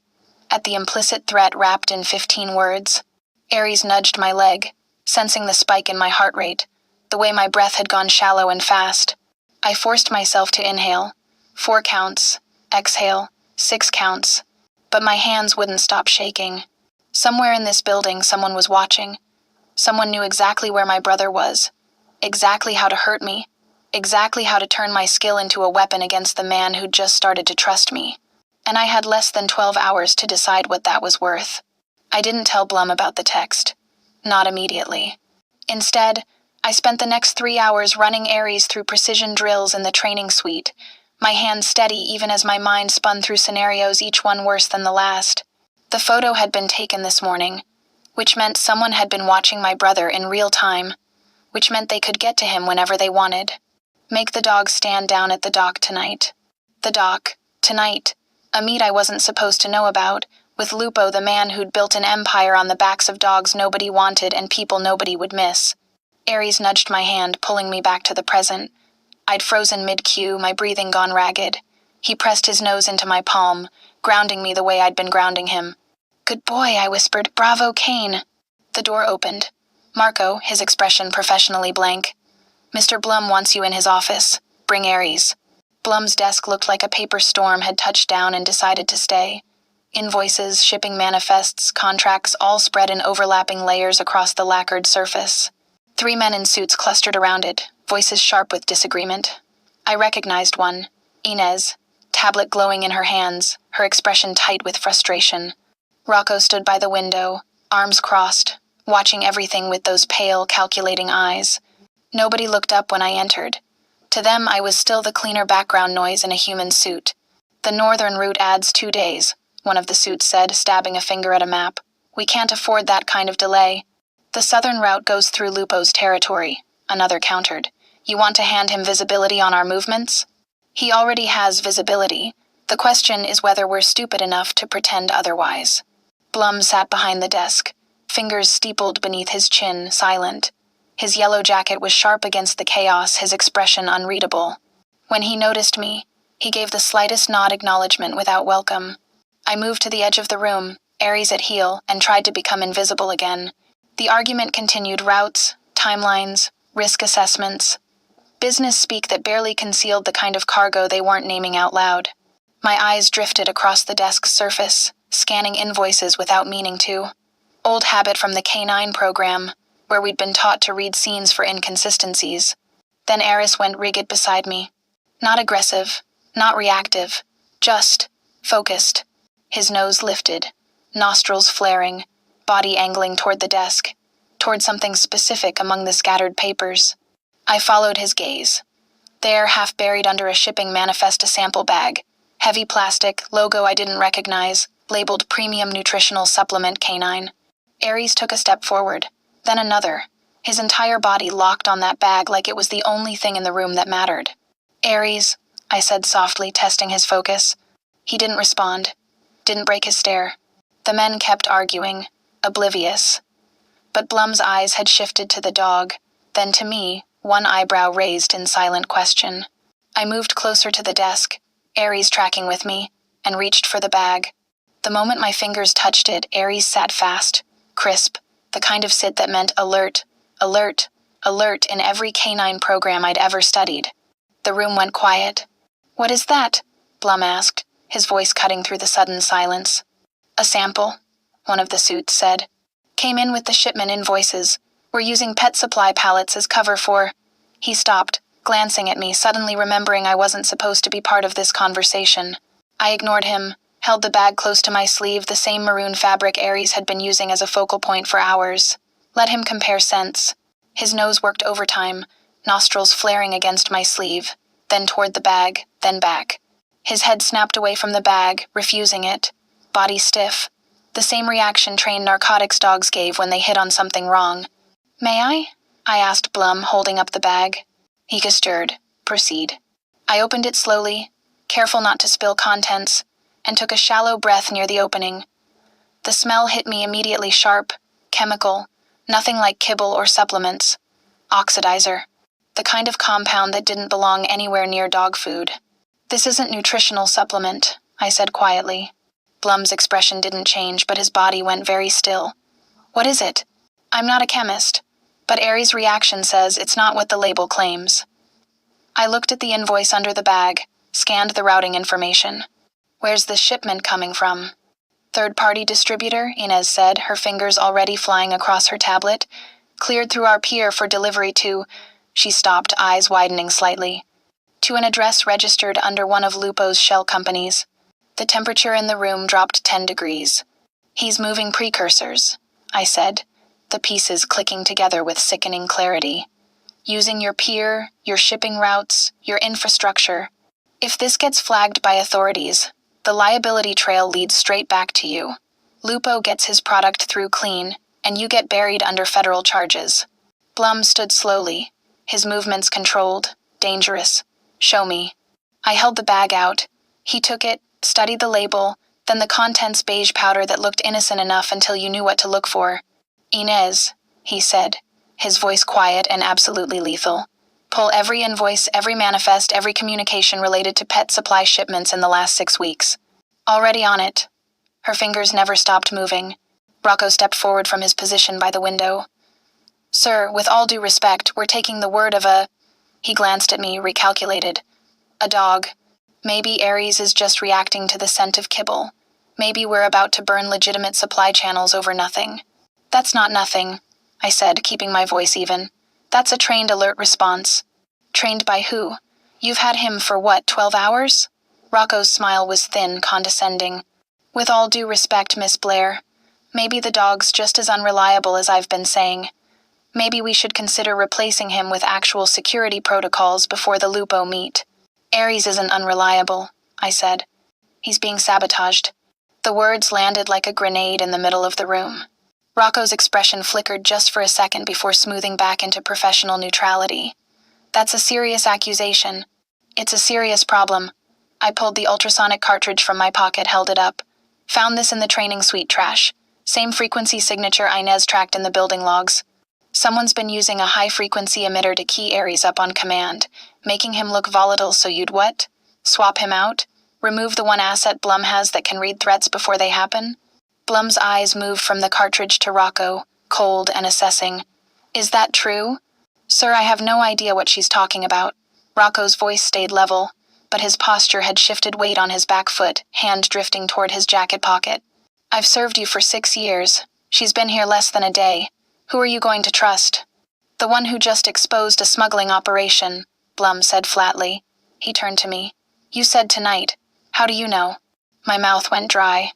S1: at the implicit threat wrapped in 15 words. Aries nudged my leg, sensing the spike in my heart rate, the way my breath had gone shallow and fast. I forced myself to inhale. 4 counts, exhale, 6 counts. But my hands wouldn't stop shaking. Somewhere in this building, someone was watching. Someone knew exactly where my brother was, exactly how to hurt me, exactly how to turn my skill into a weapon against the man who'd just started to trust me. And I had less than 12 hours to decide what that was worth. I didn't tell Blum about the text. Not immediately. Instead, I spent the next 3 hours running Aries through precision drills in the training suite, my hands steady even as my mind spun through scenarios, each one worse than the last. The photo had been taken this morning, which meant someone had been watching my brother in real time, which meant they could get to him whenever they wanted. Make the dog stand down at the dock tonight. The dock, tonight, a meet I wasn't supposed to know about, with Lupo, the man who'd built an empire on the backs of dogs nobody wanted and people nobody would miss. Aries nudged my hand, pulling me back to the present. I'd frozen mid-cue, my breathing gone ragged. He pressed his nose into my palm, grounding me the way I'd been grounding him. "Good boy," I whispered. "Bravo, Kane." The door opened. Marco, his expression professionally blank. "Mr. Blum wants you in his office. Bring Aries." Blum's desk looked like a paper storm had touched down and decided to stay. Invoices, shipping manifests, contracts, all spread in overlapping layers across the lacquered surface. 3 men in suits clustered around it, voices sharp with disagreement. I recognized one, Inez, tablet glowing in her hands, her expression tight with frustration. Rocco stood by the window, arms crossed, watching everything with those pale, calculating eyes. Nobody looked up when I entered. To them, I was still the cleaner background noise in a human suit. "The northern route adds 2 days," one of the suits said, stabbing a finger at a map. "We can't afford that kind of delay." "The southern route goes through Lupo's territory," another countered. "You want to hand him visibility on our movements?" "He already has visibility. The question is whether we're stupid enough to pretend otherwise." Blum sat behind the desk, fingers steepled beneath his chin, silent. His yellow jacket was sharp against the chaos, his expression unreadable. When he noticed me, he gave the slightest nod acknowledgement without welcome. I moved to the edge of the room, Ares at heel, and tried to become invisible again. The argument continued: routes, timelines, risk assessments. Business speak that barely concealed the kind of cargo they weren't naming out loud. My eyes drifted across the desk's surface, scanning invoices without meaning to. Old habit from the K9 program, where we'd been taught to read scenes for inconsistencies. Then Ares went rigid beside me. Not aggressive, not reactive, just focused. His nose lifted, nostrils flaring, body angling toward the desk, toward something specific among the scattered papers. I followed his gaze. There, half buried under a shipping manifest, a sample bag. Heavy plastic, logo I didn't recognize, labeled Premium Nutritional Supplement K9. Ares took a step forward, then another, his entire body locked on that bag like it was the only thing in the room that mattered. "Ares," I said softly, testing his focus. He didn't respond, didn't break his stare. The men kept arguing, oblivious. But Blum's eyes had shifted to the dog, then to me, one eyebrow raised in silent question. I moved closer to the desk, Ares tracking with me, and reached for the bag. The moment my fingers touched it, Ares sat fast, crisp, the kind of sit that meant alert, alert, alert in every K9 program I'd ever studied. The room went quiet. "What is that?" Blum asked, his voice cutting through the sudden silence. "A sample," one of the suits said. "Came in with the shipment invoices. We're using pet supply pallets as cover for—" He stopped, glancing at me, suddenly remembering I wasn't supposed to be part of this conversation. I ignored him, held the bag close to my sleeve, the same maroon fabric Ares had been using as a focal point for hours. Let him compare scents. His nose worked overtime, nostrils flaring against my sleeve, then toward the bag, then back. His head snapped away from the bag, refusing it, body stiff, the same reaction trained narcotics dogs gave when they hit on something wrong. "May I asked Blum, holding up the bag. He gestured. "Proceed." I opened it slowly, careful not to spill contents, and took a shallow breath near the opening. The smell hit me immediately, sharp, chemical, nothing like kibble or supplements. Oxidizer. The kind of compound that didn't belong anywhere near dog food. "This isn't nutritional supplement," I said quietly. Blum's expression didn't change, but his body went very still. "What is it?" "I'm not a chemist, but Ares' reaction says it's not what the label claims." I looked at the invoice under the bag, scanned the routing information. "Where's the shipment coming from?" "Third-party distributor," Inez said, her fingers already flying across her tablet. "Cleared through our pier for delivery to—" She stopped, eyes widening slightly. "To an address registered under one of Lupo's shell companies." The temperature in the room dropped 10 degrees. "He's moving precursors," I said, the pieces clicking together with sickening clarity. "Using your pier, your shipping routes, your infrastructure. If this gets flagged by authorities, the liability trail leads straight back to you. Lupo gets his product through clean, and you get buried under federal charges." Blum stood slowly, his movements controlled, dangerous. "Show me." I held the bag out. He took it, studied the label, then the contents, beige powder that looked innocent enough until you knew what to look for. "Inez," he said, his voice quiet and absolutely lethal. "Pull every invoice, every manifest, every communication related to pet supply shipments in the last 6 weeks." "Already on it." Her fingers never stopped moving. Rocco stepped forward from his position by the window. "Sir, with all due respect, we're taking the word of a—" He glanced at me, recalculated. "A dog. Maybe Ares is just reacting to the scent of kibble. Maybe we're about to burn legitimate supply channels over nothing. That's not nothing, I said, keeping my voice even. That's a trained alert response. Trained by who? You've had him for what, 12 hours? Rocco's smile was thin, condescending. With all due respect, Miss Blair, maybe the dog's just as unreliable as I've been saying. Maybe we should consider replacing him with actual security protocols before the Lupo meet. Aries isn't unreliable, I said. He's being sabotaged. The words landed like a grenade in the middle of the room. Rocco's expression flickered just for a second before smoothing back into professional neutrality. That's a serious accusation. It's a serious problem. I pulled the ultrasonic cartridge from my pocket, held it up. Found this in the training suite trash. Same frequency signature Inez tracked in the building logs. Someone's been using a high-frequency emitter to key Aries up on command, making him look volatile, so you'd what? Swap him out? Remove the one asset Blum has that can read threats before they happen? Blum's eyes moved from the cartridge to Rocco, cold and assessing. Is that true? Sir, I have no idea what she's talking about. Rocco's voice stayed level, but his posture had shifted, weight on his back foot, hand drifting toward his jacket pocket. I've served you for 6 years. She's been here less than a day. Who are you going to trust? The one who just exposed a smuggling operation, Blum said flatly. He turned to me. You said tonight. How do you know? My mouth went dry.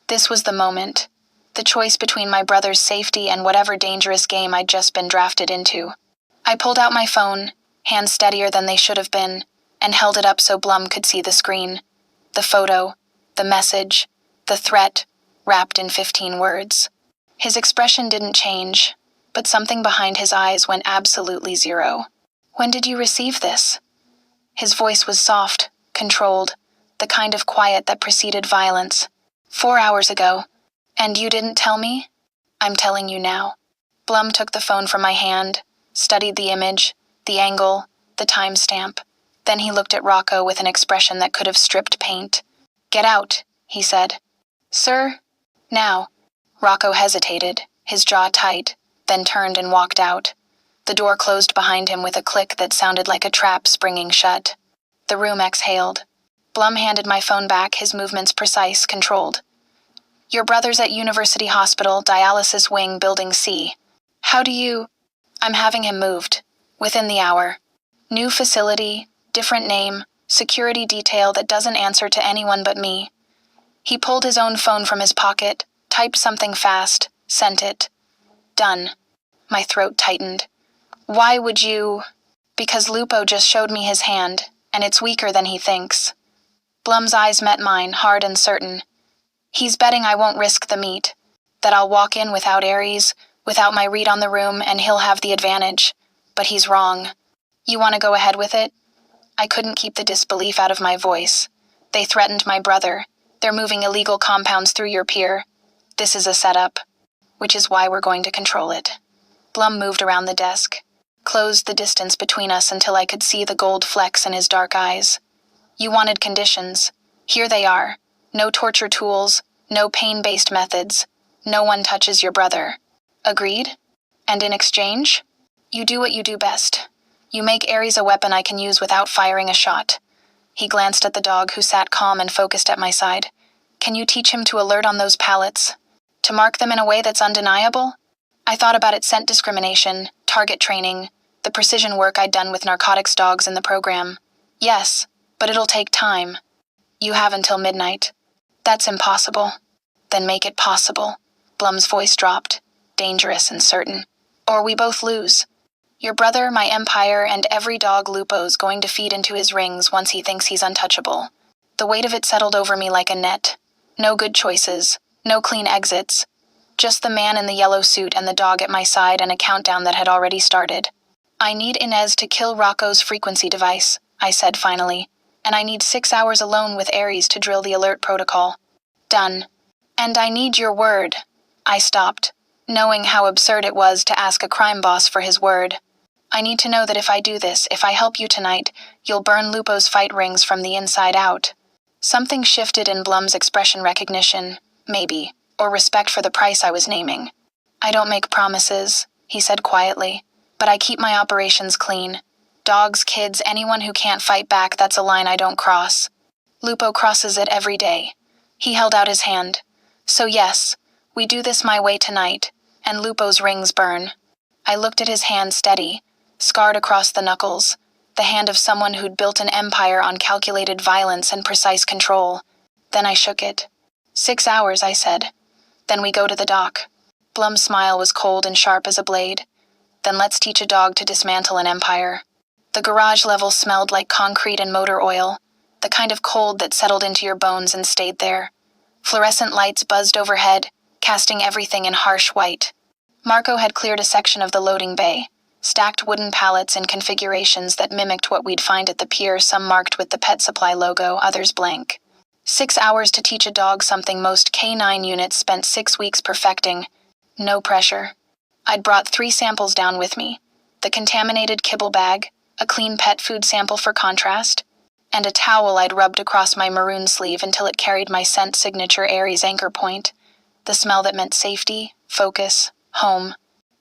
S1: This was the moment. The choice between my brother's safety and whatever dangerous game I'd just been drafted into. I pulled out my phone, hands steadier than they should have been, and held it up so Blum could see the screen. The photo, the message, the threat, wrapped in 15 words. His expression didn't change, but something behind his eyes went absolutely zero. When did you receive this? His voice was soft, controlled, the kind of quiet that preceded violence. 4 hours ago. And you didn't tell me? I'm telling you now. Blum took the phone from my hand, studied the image, the angle, the timestamp. Then he looked at Rocco with an expression that could have stripped paint. Get out, he said. Sir? Now. Rocco hesitated, his jaw tight, then turned and walked out. The door closed behind him with a click that sounded like a trap springing shut. The room exhaled. Blum handed my phone back, his movements precise, controlled. Your brother's at University Hospital, Dialysis Wing, Building C. How do you... I'm having him moved. Within the hour. New facility, different name, security detail that doesn't answer to anyone but me. He pulled his own phone from his pocket, typed something fast, sent it. Done. My throat tightened. Why would you... Because Lupo just showed me his hand, and it's weaker than he thinks. Blum's eyes met mine, hard and certain. He's betting I won't risk the meet, that I'll walk in without Aries, without my read on the room, and he'll have the advantage. But he's wrong. You want to go ahead with it? I couldn't keep the disbelief out of my voice. They threatened my brother. They're moving illegal compounds through your pier. This is a setup, which is why we're going to control it. Blum moved around the desk, closed the distance between us until I could see the gold flecks in his dark eyes. You wanted conditions. Here they are. No torture tools, no pain-based methods. No one touches your brother. Agreed? And in exchange? You do what you do best. You make Aries a weapon I can use without firing a shot. He glanced at the dog, who sat calm and focused at my side. Can you teach him to alert on those pallets? To mark them in a way that's undeniable? I thought about it: scent discrimination, target training, the precision work I'd done with narcotics dogs in the program. Yes, but it'll take time. You have until midnight. That's impossible. Then make it possible. Blum's voice dropped, dangerous and certain. Or we both lose. Your brother, my empire, and every dog Lupo's going to feed into his rings once he thinks he's untouchable. The weight of it settled over me like a net. No good choices, no clean exits. Just the man in the yellow suit and the dog at my side, and a countdown that had already started. I need Inez to kill Rocco's frequency device, I said finally. And I need 6 hours alone with Aries to drill the alert protocol. Done. And I need your word. I stopped, knowing how absurd it was to ask a crime boss for his word. I need to know that if I do this, if I help you tonight, you'll burn Lupo's fight rings from the inside out. Something shifted in Blum's expression: recognition, maybe, or respect for the price I was naming. I don't make promises, he said quietly, but I keep my operations clean. Dogs, kids, anyone who can't fight back, that's a line I don't cross. Lupo crosses it every day. He held out his hand. So yes, we do this my way tonight, and Lupo's rings burn. I looked at his hand steady, scarred across the knuckles, the hand of someone who'd built an empire on calculated violence and precise control. Then I shook it. 6 hours, I said. Then we go to the dock. Blum's smile was cold and sharp as a blade. Then let's teach a dog to dismantle an empire. The garage level smelled like concrete and motor oil, the kind of cold that settled into your bones and stayed there. Fluorescent lights buzzed overhead, casting everything in harsh white. Marco had cleared a section of the loading bay, stacked wooden pallets in configurations that mimicked what we'd find at the pier, some marked with the Pet Supply logo, others blank. 6 hours to teach a dog something most K9 units spent 6 weeks perfecting. No pressure. I'd brought 3 samples down with me. The contaminated kibble bag, a clean pet food sample for contrast, and a towel I'd rubbed across my maroon sleeve until it carried my scent signature Aries anchor point, the smell that meant safety, focus, home.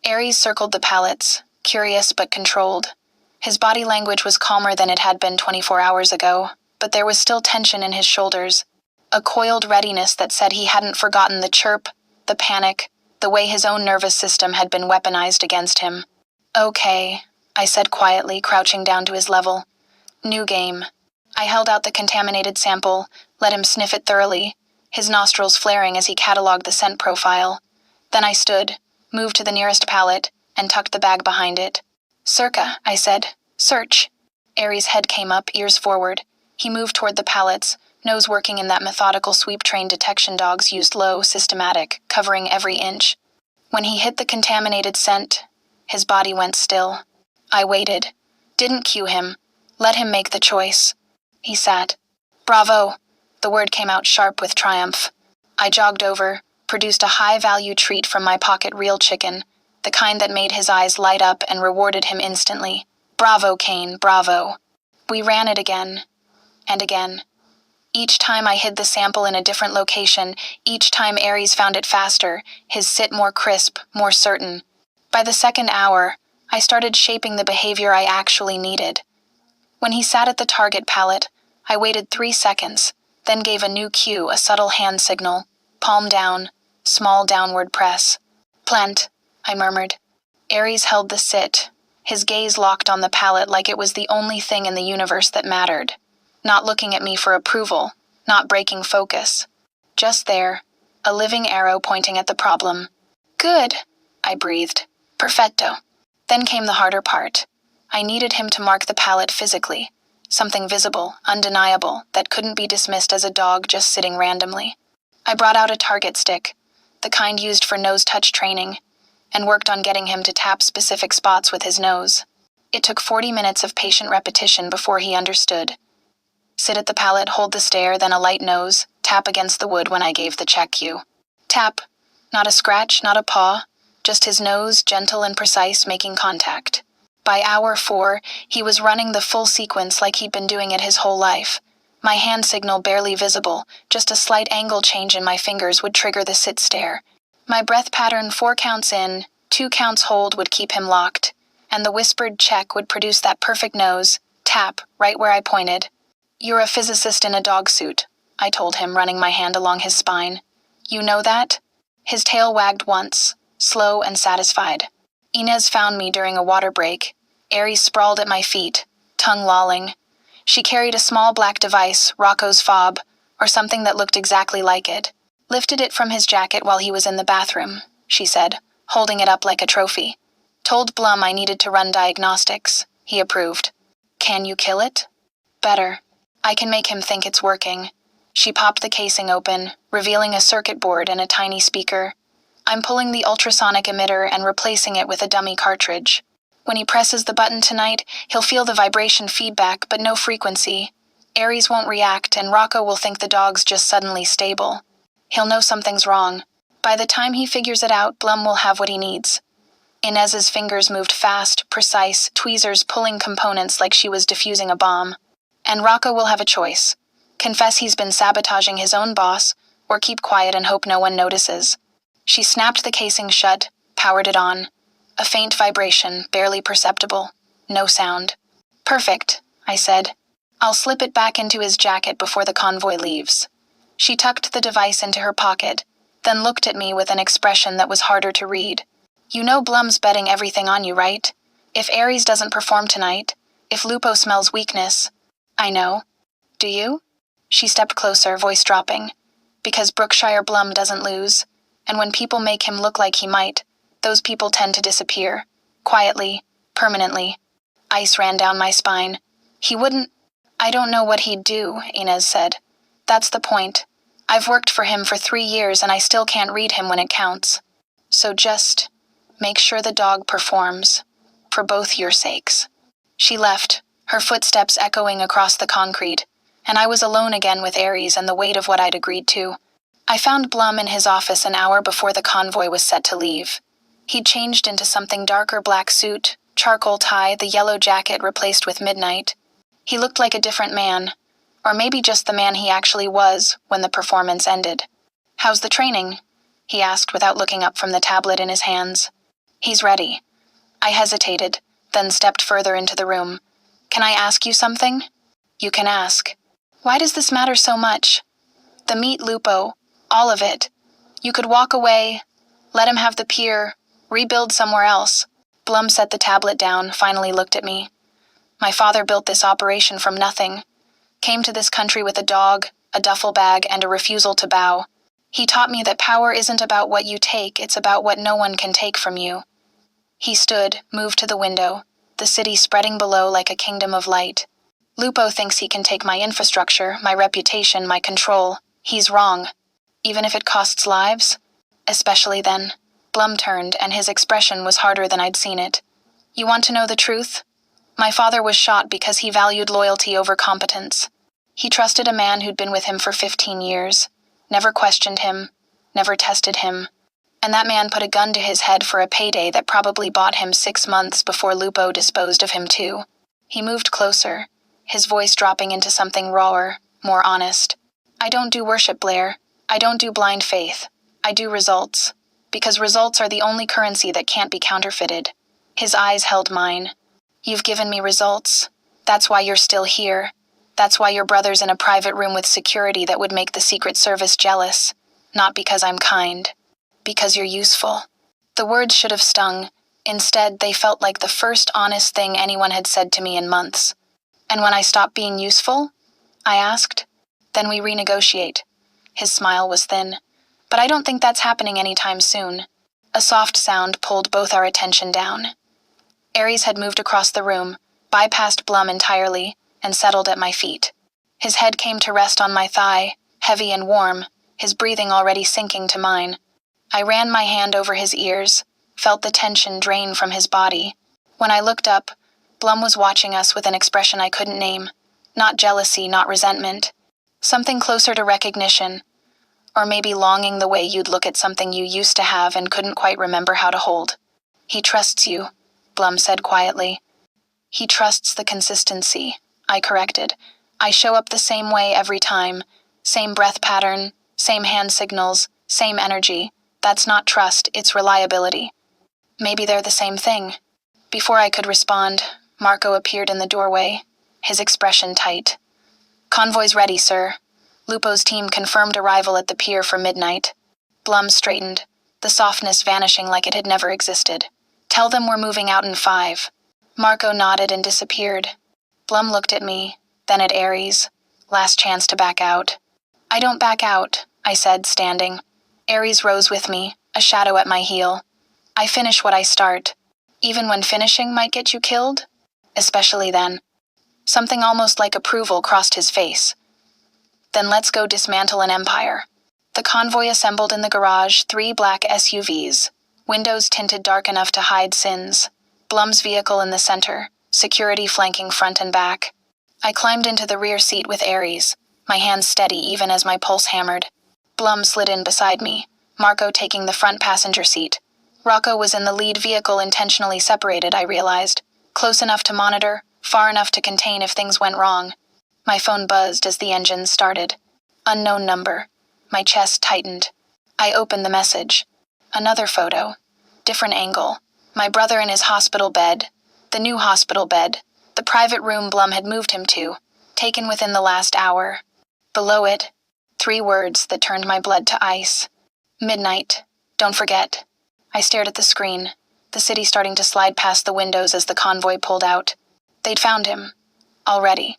S1: Aries circled the pallets, curious but controlled. His body language was calmer than it had been 24 hours ago, but there was still tension in his shoulders, a coiled readiness that said he hadn't forgotten the chirp, the panic, the way his own nervous system had been weaponized against him. Okay, I said quietly, crouching down to his level. New game. I held out the contaminated sample, let him sniff it thoroughly, his nostrils flaring as he cataloged the scent profile. Then I stood, moved to the nearest pallet, and tucked the bag behind it. Circa, I said. Search. Aries' head came up, ears forward. He moved toward the pallets, nose working in that methodical sweep train detection dogs used, low, systematic, covering every inch. When he hit the contaminated scent, his body went still. I waited. Didn't cue him. Let him make the choice. He sat. Bravo! The word came out sharp with triumph. I jogged over, produced a high-value treat from my pocket, real chicken, the kind that made his eyes light up and rewarded him instantly. Bravo, Kane, bravo. We ran it again. And again. Each time I hid the sample in a different location, each time Aries found it faster, his sit more crisp, more certain. By the second hour, I started shaping the behavior I actually needed. When he sat at the target pallet, I waited 3 seconds, then gave a new cue, a subtle hand signal. Palm down, small downward press. Plant, I murmured. Aries held the sit, his gaze locked on the pallet like it was the only thing in the universe that mattered. Not looking at me for approval, not breaking focus. Just there, a living arrow pointing at the problem. Good, I breathed. Perfetto. Then came the harder part. I needed him to mark the pallet physically, something visible, undeniable, that couldn't be dismissed as a dog just sitting randomly. I brought out a target stick, the kind used for nose-touch training, and worked on getting him to tap specific spots with his nose. It took 40 minutes of patient repetition before he understood. Sit at the pallet, hold the stare, then a light nose, tap against the wood when I gave the check cue. Tap. Not a scratch, not a paw, just his nose, gentle and precise, making contact. By hour 4, he was running the full sequence like he'd been doing it his whole life. My hand signal barely visible, just a slight angle change in my fingers would trigger the sit stare. My breath pattern 4 counts in, 2 counts hold would keep him locked, and the whispered check would produce that perfect nose, tap, right where I pointed. You're a physicist in a dog suit, I told him, running my hand along his spine. You know that? His tail wagged once, slow and satisfied. Inez found me during a water break. Aries sprawled at my feet, tongue lolling. She carried a small black device, Rocco's fob, or something that looked exactly like it. Lifted it from his jacket while he was in the bathroom, she said, holding it up like a trophy. Told Blum I needed to run diagnostics. He approved. Can you kill it? Better. I can make him think it's working. She popped the casing open, revealing a circuit board and a tiny speaker. I'm pulling the ultrasonic emitter and replacing it with a dummy cartridge. When he presses the button tonight, he'll feel the vibration feedback, but no frequency. Aries won't react, and Rocco will think the dog's just suddenly stable. He'll know something's wrong. By the time he figures it out, Blum will have what he needs. Inez's fingers moved fast, precise, tweezers pulling components like she was defusing a bomb. And Rocco will have a choice. Confess he's been sabotaging his own boss, or keep quiet and hope no one notices. She snapped the casing shut, powered it on. A faint vibration, barely perceptible. No sound. Perfect, I said. I'll slip it back into his jacket before the convoy leaves. She tucked the device into her pocket, then looked at me with an expression that was harder to read. You know Blum's betting everything on you, right? If Ares doesn't perform tonight, if Lupo smells weakness. I know. Do you? She stepped closer, voice dropping. Because Brookshire Blum doesn't lose, and when people make him look like he might, those people tend to disappear. Quietly, permanently. Ice ran down my spine. He wouldn't. I don't know what he'd do, Inez said. That's the point. I've worked for him for 3 years and I still can't read him when it counts. So just make sure the dog performs. For both your sakes. She left, her footsteps echoing across the concrete, and I was alone again with Ares and the weight of what I'd agreed to. I found Blum in his office an hour before the convoy was set to leave. He'd changed into something darker: black suit, charcoal tie, the yellow jacket replaced with midnight. He looked like a different man, or maybe just the man he actually was when the performance ended. How's the training? He asked without looking up from the tablet in his hands. He's ready. I hesitated, then stepped further into the room. Can I ask you something? You can ask. Why does this matter so much? The meat, Lupo, all of it. You could walk away, let him have the pier, rebuild somewhere else. Blum set the tablet down, finally looked at me. My father built this operation from nothing. Came to this country with a dog, a duffel bag, and a refusal to bow. He taught me that power isn't about what you take, it's about what no one can take from you. He stood, moved to the window, the city spreading below like a kingdom of light. Lupo thinks he can take my infrastructure, my reputation, my control. He's wrong. Even if it costs lives? Especially then. Blum turned, and his expression was harder than I'd seen it. You want to know the truth? My father was shot because he valued loyalty over competence. He trusted a man who'd been with him for 15 years, never questioned him, never tested him. And that man put a gun to his head for a payday that probably bought him 6 months before Lupo disposed of him too. He moved closer, his voice dropping into something rawer, more honest. I don't do worship, Blair. I don't do blind faith. I do results. Because results are the only currency that can't be counterfeited. His eyes held mine. You've given me results. That's why you're still here. That's why your brother's in a private room with security that would make the Secret Service jealous. Not because I'm kind. Because you're useful. The words should have stung. Instead, they felt like the first honest thing anyone had said to me in months. And when I stop being useful? I asked. Then we renegotiate. His smile was thin. But I don't think that's happening anytime soon. A soft sound pulled both our attention down. Ares had moved across the room, bypassed Blum entirely, and settled at my feet. His head came to rest on my thigh, heavy and warm, his breathing already sinking to mine. I ran my hand over his ears, felt the tension drain from his body. When I looked up, Blum was watching us with an expression I couldn't name. Not jealousy, not resentment. Something closer to recognition. Or maybe longing the way you'd look at something you used to have and couldn't quite remember how to hold. He trusts you, Blum said quietly. He trusts the consistency, I corrected. I show up the same way every time. Same breath pattern, same hand signals, same energy. That's not trust, it's reliability. Maybe they're the same thing. Before I could respond, Marco appeared in the doorway, his expression tight. Convoy's ready, sir. Lupo's team confirmed arrival at the pier for midnight. Blum straightened, the softness vanishing like it had never existed. Tell them we're moving out in 5. Marco nodded and disappeared. Blum looked at me, then at Ares. Last chance to back out. I don't back out, I said, standing. Ares rose with me, a shadow at my heel. I finish what I start. Even when finishing might get you killed? Especially then. Something almost like approval crossed his face. Then let's go dismantle an empire. The convoy assembled in the garage, 3 black SUVs, windows tinted dark enough to hide sins. Blum's vehicle in the center, security flanking front and back. I climbed into the rear seat with Ares, my hands steady even as my pulse hammered. Blum slid in beside me, Marco taking the front passenger seat. Rocco was in the lead vehicle, intentionally separated, I realized. Close enough to monitor, far enough to contain if things went wrong. My phone buzzed as the engine started. Unknown number. My chest tightened. I opened the message. Another photo. Different angle. My brother in his hospital bed. The new hospital bed. The private room Blum had moved him to. Taken within the last hour. Below it, 3 words that turned my blood to ice. Midnight. Don't forget. I stared at the screen, the city starting to slide past the windows as the convoy pulled out. They'd found him. Already.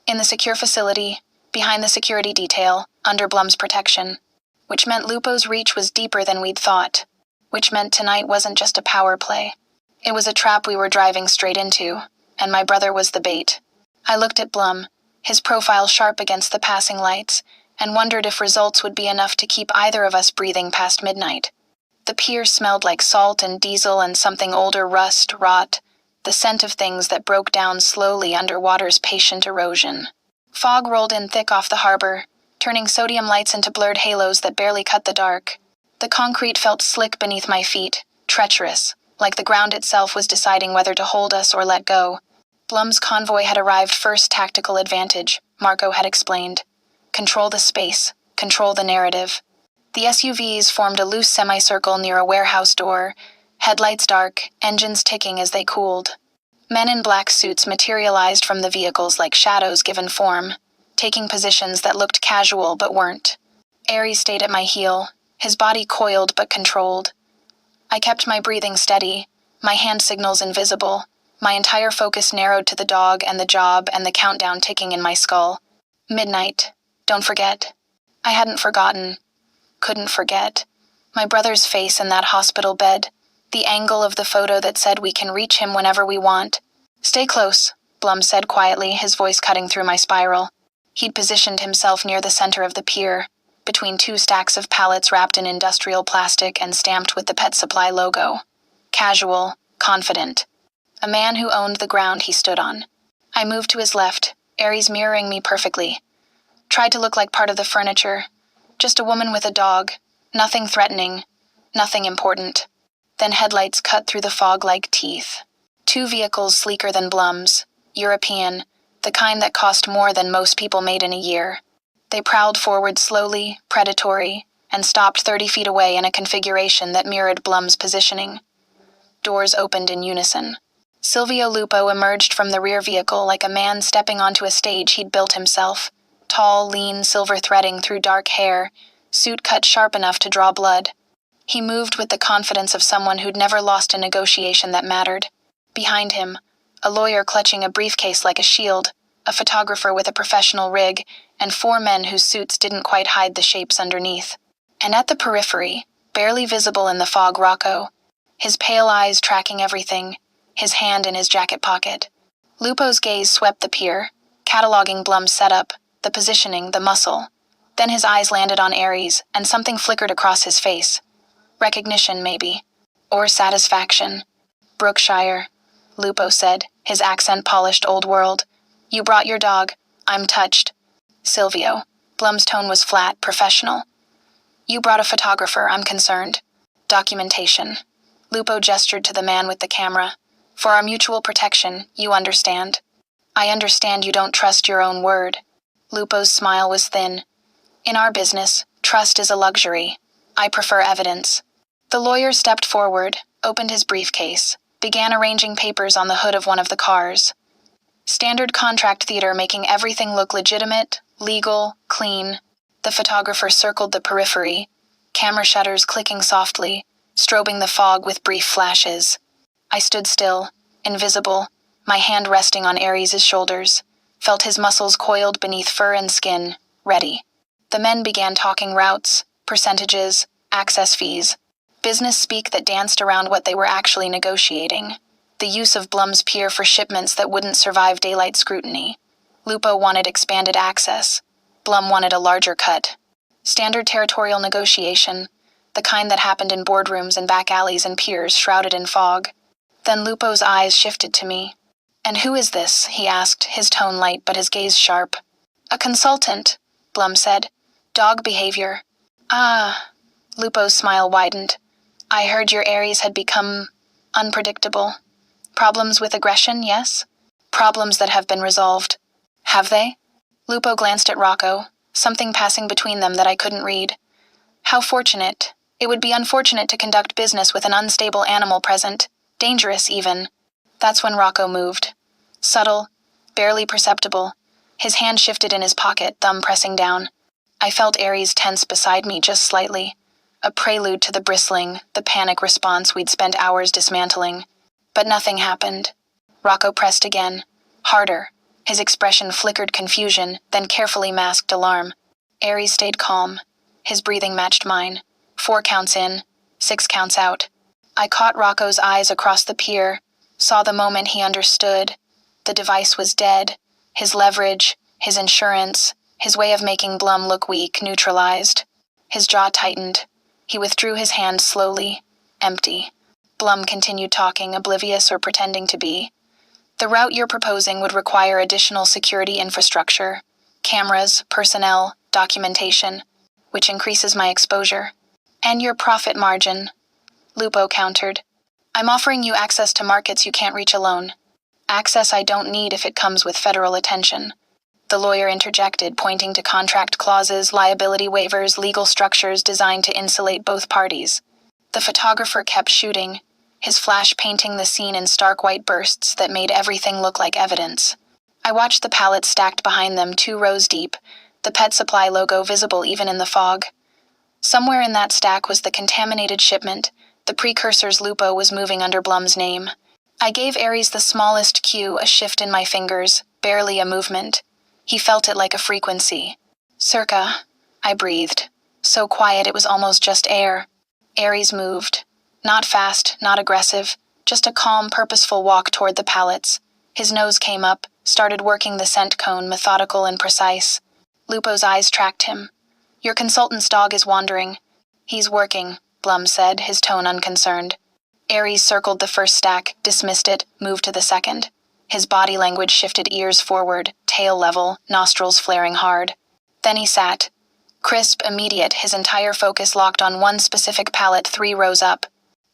S1: In the secure facility, behind the security detail, under Blum's protection. Which meant Lupo's reach was deeper than we'd thought. Which meant tonight wasn't just a power play. It was a trap we were driving straight into, and my brother was the bait. I looked at Blum, his profile sharp against the passing lights, and wondered if results would be enough to keep either of us breathing past midnight. The pier smelled like salt and diesel and something older, rust, rot, the scent of things that broke down slowly under water's patient erosion. Fog rolled in thick off the harbor, turning sodium lights into blurred halos that barely cut the dark. The concrete felt slick beneath my feet, treacherous, like the ground itself was deciding whether to hold us or let go. Blum's convoy had arrived first tactical advantage, Marco had explained. Control the space, control the narrative. The SUVs formed a loose semicircle near a warehouse door, headlights dark, engines ticking as they cooled. Men in black suits materialized from the vehicles like shadows given form, taking positions that looked casual but weren't. Aries stayed at my heel, his body coiled but controlled. I kept my breathing steady, my hand signals invisible, my entire focus narrowed to the dog and the job and the countdown ticking in my skull. Midnight. Don't forget. I hadn't forgotten. Couldn't forget. My brother's face in that hospital bed, the angle of the photo that said we can reach him whenever we want. Stay close, Blum said quietly, his voice cutting through my spiral. He'd positioned himself near the center of the pier, between 2 stacks of pallets wrapped in industrial plastic and stamped with the Pet Supply logo. Casual, confident. A man who owned the ground he stood on. I moved to his left, Aries mirroring me perfectly. Tried to look like part of the furniture. Just a woman with a dog. Nothing threatening. Nothing important. Then headlights cut through the fog like teeth. 2 vehicles sleeker than Blum's. European. The kind that cost more than most people made in a year. They prowled forward slowly, predatory, and stopped 30 feet away in a configuration that mirrored Blum's positioning. Doors opened in unison. Silvio Lupo emerged from the rear vehicle like a man stepping onto a stage he'd built himself. Tall, lean, silver threading through dark hair, suit cut sharp enough to draw blood. He moved with the confidence of someone who'd never lost a negotiation that mattered. Behind him, a lawyer clutching a briefcase like a shield, a photographer with a professional rig, and 4 men whose suits didn't quite hide the shapes underneath. And at the periphery, barely visible in the fog, Rocco, his pale eyes tracking everything, his hand in his jacket pocket. Lupo's gaze swept the pier, cataloging Blum's setup, the positioning, the muscle. Then his eyes landed on Aries, and something flickered across his face. Recognition, maybe. Or satisfaction. Brookshire, Lupo said, his accent polished old world. You brought your dog. I'm touched. Silvio. Blum's tone was flat, professional. You brought a photographer, I'm concerned. Documentation. Lupo gestured to the man with the camera. For our mutual protection, you understand. I understand you don't trust your own word. Lupo's smile was thin. In our business, trust is a luxury. I prefer evidence. The lawyer stepped forward, opened his briefcase, began arranging papers on the hood of one of the cars. Standard contract theater making everything look legitimate, legal, clean. The photographer circled the periphery, camera shutters clicking softly, strobing the fog with brief flashes. I stood still, invisible, my hand resting on Aries' shoulders, felt his muscles coiled beneath fur and skin, ready. The men began talking routes, percentages, access fees, business speak that danced around what they were actually negotiating. The use of Blum's pier for shipments that wouldn't survive daylight scrutiny. Lupo wanted expanded access. Blum wanted a larger cut. Standard territorial negotiation, the kind that happened in boardrooms and back alleys and piers shrouded in fog. Then Lupo's eyes shifted to me. And who is this? He asked, his tone light but his gaze sharp. A consultant, Blum said. Dog behavior. Ah. Lupo's smile widened. I heard your Aries had become unpredictable. Problems with aggression, yes? Problems that have been resolved. Have they? Lupo glanced at Rocco, something passing between them that I couldn't read. How fortunate. It would be unfortunate to conduct business with an unstable animal present. Dangerous, even. That's when Rocco moved. Subtle, barely perceptible. His hand shifted in his pocket, thumb pressing down. I felt Aries tense beside me just slightly, a prelude to the bristling, the panic response we'd spent hours dismantling. But nothing happened. Rocco pressed again, harder. His expression flickered confusion, then carefully masked alarm. Aries stayed calm. His breathing matched mine. 4 counts in, 6 counts out. I caught Rocco's eyes across the pier, saw the moment he understood. The device was dead. His leverage, his insurance, his way of making Blum look weak, neutralized. His jaw tightened. He withdrew his hand slowly, empty. Blum continued talking, oblivious or pretending to be. The route you're proposing would require additional security infrastructure, cameras, personnel, documentation, which increases my exposure. And your profit margin, Lupo countered. I'm offering you access to markets you can't reach alone. Access I don't need if it comes with federal attention. The lawyer interjected, pointing to contract clauses, liability waivers, legal structures designed to insulate both parties. The photographer kept shooting, his flash painting the scene in stark white bursts that made everything look like evidence. I watched the pallets stacked behind them 2 rows deep, the pet supply logo visible even in the fog. Somewhere in that stack was the contaminated shipment, the precursors Lupo was moving under Blum's name. I gave Aries the smallest cue, a shift in my fingers, barely a movement. He felt it like a frequency. Circa, I breathed. So quiet it was almost just air. Aries moved. Not fast, not aggressive, just a calm, purposeful walk toward the pallets. His nose came up, started working the scent cone, methodical and precise. Lupo's eyes tracked him. Your consultant's dog is wandering. He's working, Blum said, his tone unconcerned. Aries circled the first stack, dismissed it, moved to the second. His body language shifted, ears forward, tail level, nostrils flaring hard. Then he sat. Crisp, immediate, his entire focus locked on one specific pallet 3 rows up.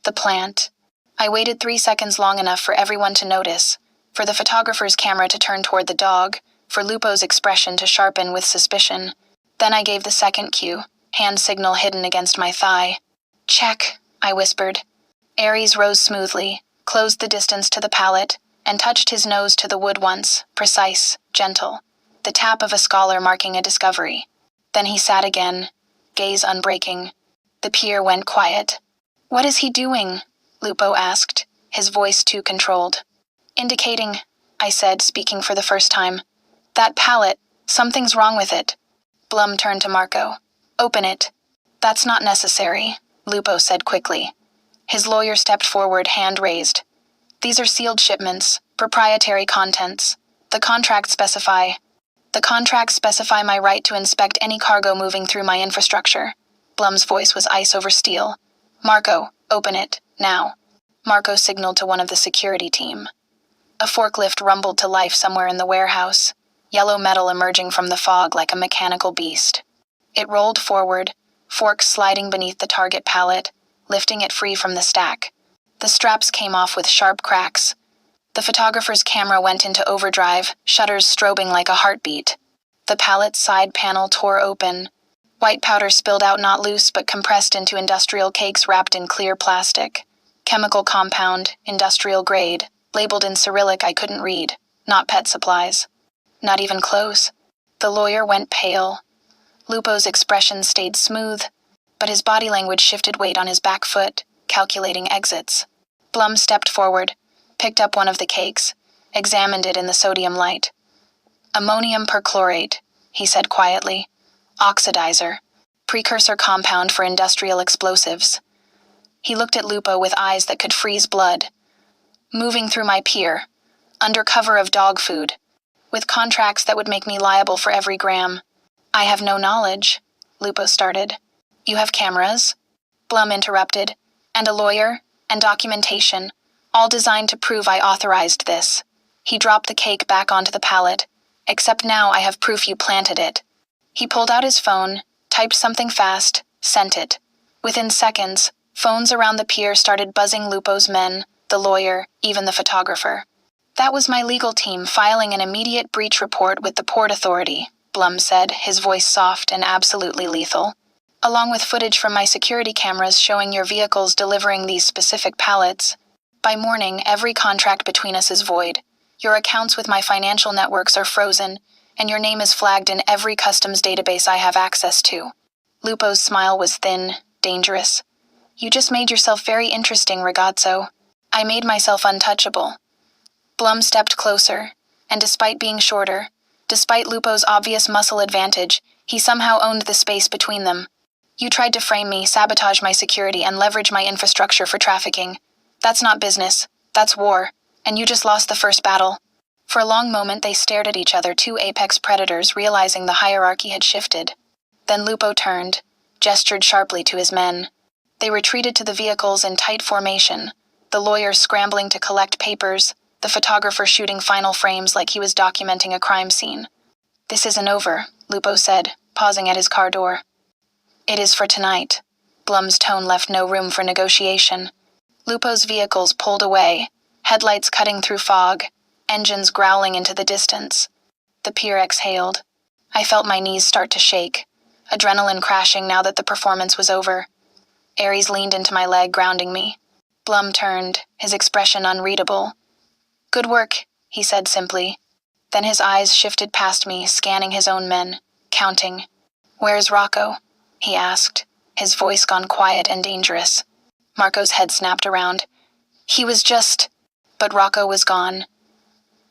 S1: The plant. I waited 3 seconds, long enough for everyone to notice, for the photographer's camera to turn toward the dog, for Lupo's expression to sharpen with suspicion. Then I gave the second cue, hand signal hidden against my thigh. Check, I whispered. Aries rose smoothly, closed the distance to the pallet, and touched his nose to the wood once, precise, gentle. The tap of a scholar marking a discovery. Then he sat again, gaze unbreaking. The pier went quiet. What is he doing? Lupo asked, his voice too controlled. Indicating, I said, speaking for the first time. That pallet, something's wrong with it. Blum turned to Marco. Open it. That's not necessary, Lupo said quickly. His lawyer stepped forward, hand raised. These are sealed shipments, proprietary contents. The contracts specify my right to inspect any cargo moving through my infrastructure. Blum's voice was ice over steel. Marco, open it, now. Marco signaled to one of the security team. A forklift rumbled to life somewhere in the warehouse, yellow metal emerging from the fog like a mechanical beast. It rolled forward, forks sliding beneath the target pallet, lifting it free from the stack. The straps came off with sharp cracks. The photographer's camera went into overdrive, shutters strobing like a heartbeat. The pallet's side panel tore open. White powder spilled out, not loose but compressed into industrial cakes wrapped in clear plastic. Chemical compound, industrial grade, labeled in Cyrillic I couldn't read. Not pet supplies. Not even close. The lawyer went pale. Lupo's expression stayed smooth, but his body language shifted, weight on his back foot, calculating exits. Blum stepped forward, picked up one of the cakes, examined it in the sodium light. Ammonium perchlorate, he said quietly. Oxidizer. Precursor compound for industrial explosives. He looked at Lupo with eyes that could freeze blood. Moving through my pier, under cover of dog food, with contracts that would make me liable for every gram. I have no knowledge, Lupo started. You have cameras? Blum interrupted. And a lawyer, and documentation, all designed to prove I authorized this. He dropped the cake back onto the pallet. Except now I have proof you planted it. He pulled out his phone, typed something fast, sent it. Within seconds, phones around the pier started buzzing. Lupo's men, the lawyer, even the photographer. That was my legal team filing an immediate breach report with the Port Authority, Blum said, his voice soft and absolutely lethal. Along with footage from my security cameras showing your vehicles delivering these specific pallets. By morning, every contract between us is void. Your accounts with my financial networks are frozen, and your name is flagged in every customs database I have access to. Lupo's smile was thin, dangerous. You just made yourself very interesting, ragazzo. I made myself untouchable. Blum stepped closer, and despite being shorter, despite Lupo's obvious muscle advantage, he somehow owned the space between them. You tried to frame me, sabotage my security, and leverage my infrastructure for trafficking. That's not business. That's war. And you just lost the first battle. For a long moment they stared at each other, two apex predators, realizing the hierarchy had shifted. Then Lupo turned, gestured sharply to his men. They retreated to the vehicles in tight formation, the lawyer scrambling to collect papers, the photographer shooting final frames like he was documenting a crime scene. This isn't over, Lupo said, pausing at his car door. It is for tonight. Blum's tone left no room for negotiation. Lupo's vehicles pulled away, headlights cutting through fog, engines growling into the distance. The pier exhaled. I felt my knees start to shake, adrenaline crashing now that the performance was over. Ares leaned into my leg, grounding me. Blum turned, his expression unreadable. Good work, he said simply. Then his eyes shifted past me, scanning his own men, counting. Where's Rocco? He asked, his voice gone quiet and dangerous. Marco's head snapped around. He was just... But Rocco was gone.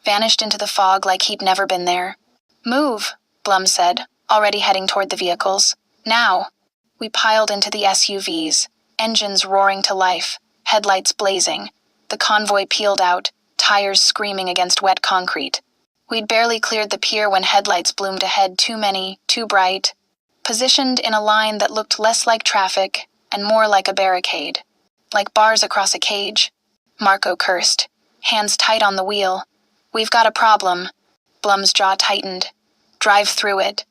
S1: Vanished into the fog like he'd never been there. Move, Blum said, already heading toward the vehicles. Now! We piled into the SUVs, engines roaring to life, headlights blazing. The convoy peeled out, tires screaming against wet concrete. We'd barely cleared the pier when headlights bloomed ahead, too many, too bright, positioned in a line that looked less like traffic and more like a barricade, like bars across a cage. Marco cursed, hands tight on the wheel. We've got a problem. Blum's jaw tightened. Drive through it.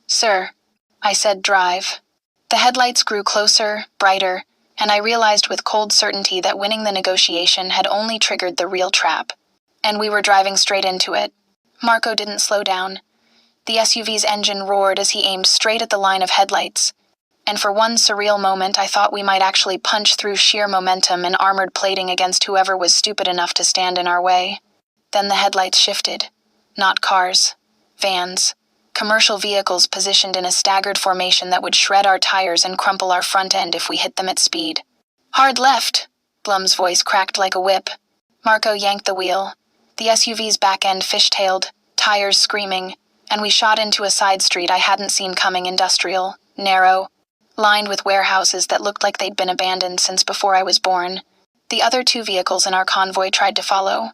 S1: Sir, I said drive. The headlights grew closer, brighter, and I realized with cold certainty that winning the negotiation had only triggered the real trap. And we were driving straight into it. Marco didn't slow down. The SUV's engine roared as he aimed straight at the line of headlights. And for one surreal moment I thought we might actually punch through sheer momentum and armored plating against whoever was stupid enough to stand in our way. Then the headlights shifted. Not cars. Vans. Commercial vehicles positioned in a staggered formation that would shred our tires and crumple our front end if we hit them at speed. Hard left, Blum's voice cracked like a whip. Marco yanked the wheel. The SUV's back end fishtailed, tires screaming, and we shot into a side street I hadn't seen coming, industrial, narrow, lined with warehouses that looked like they'd been abandoned since before I was born. The other two vehicles in our convoy tried to follow.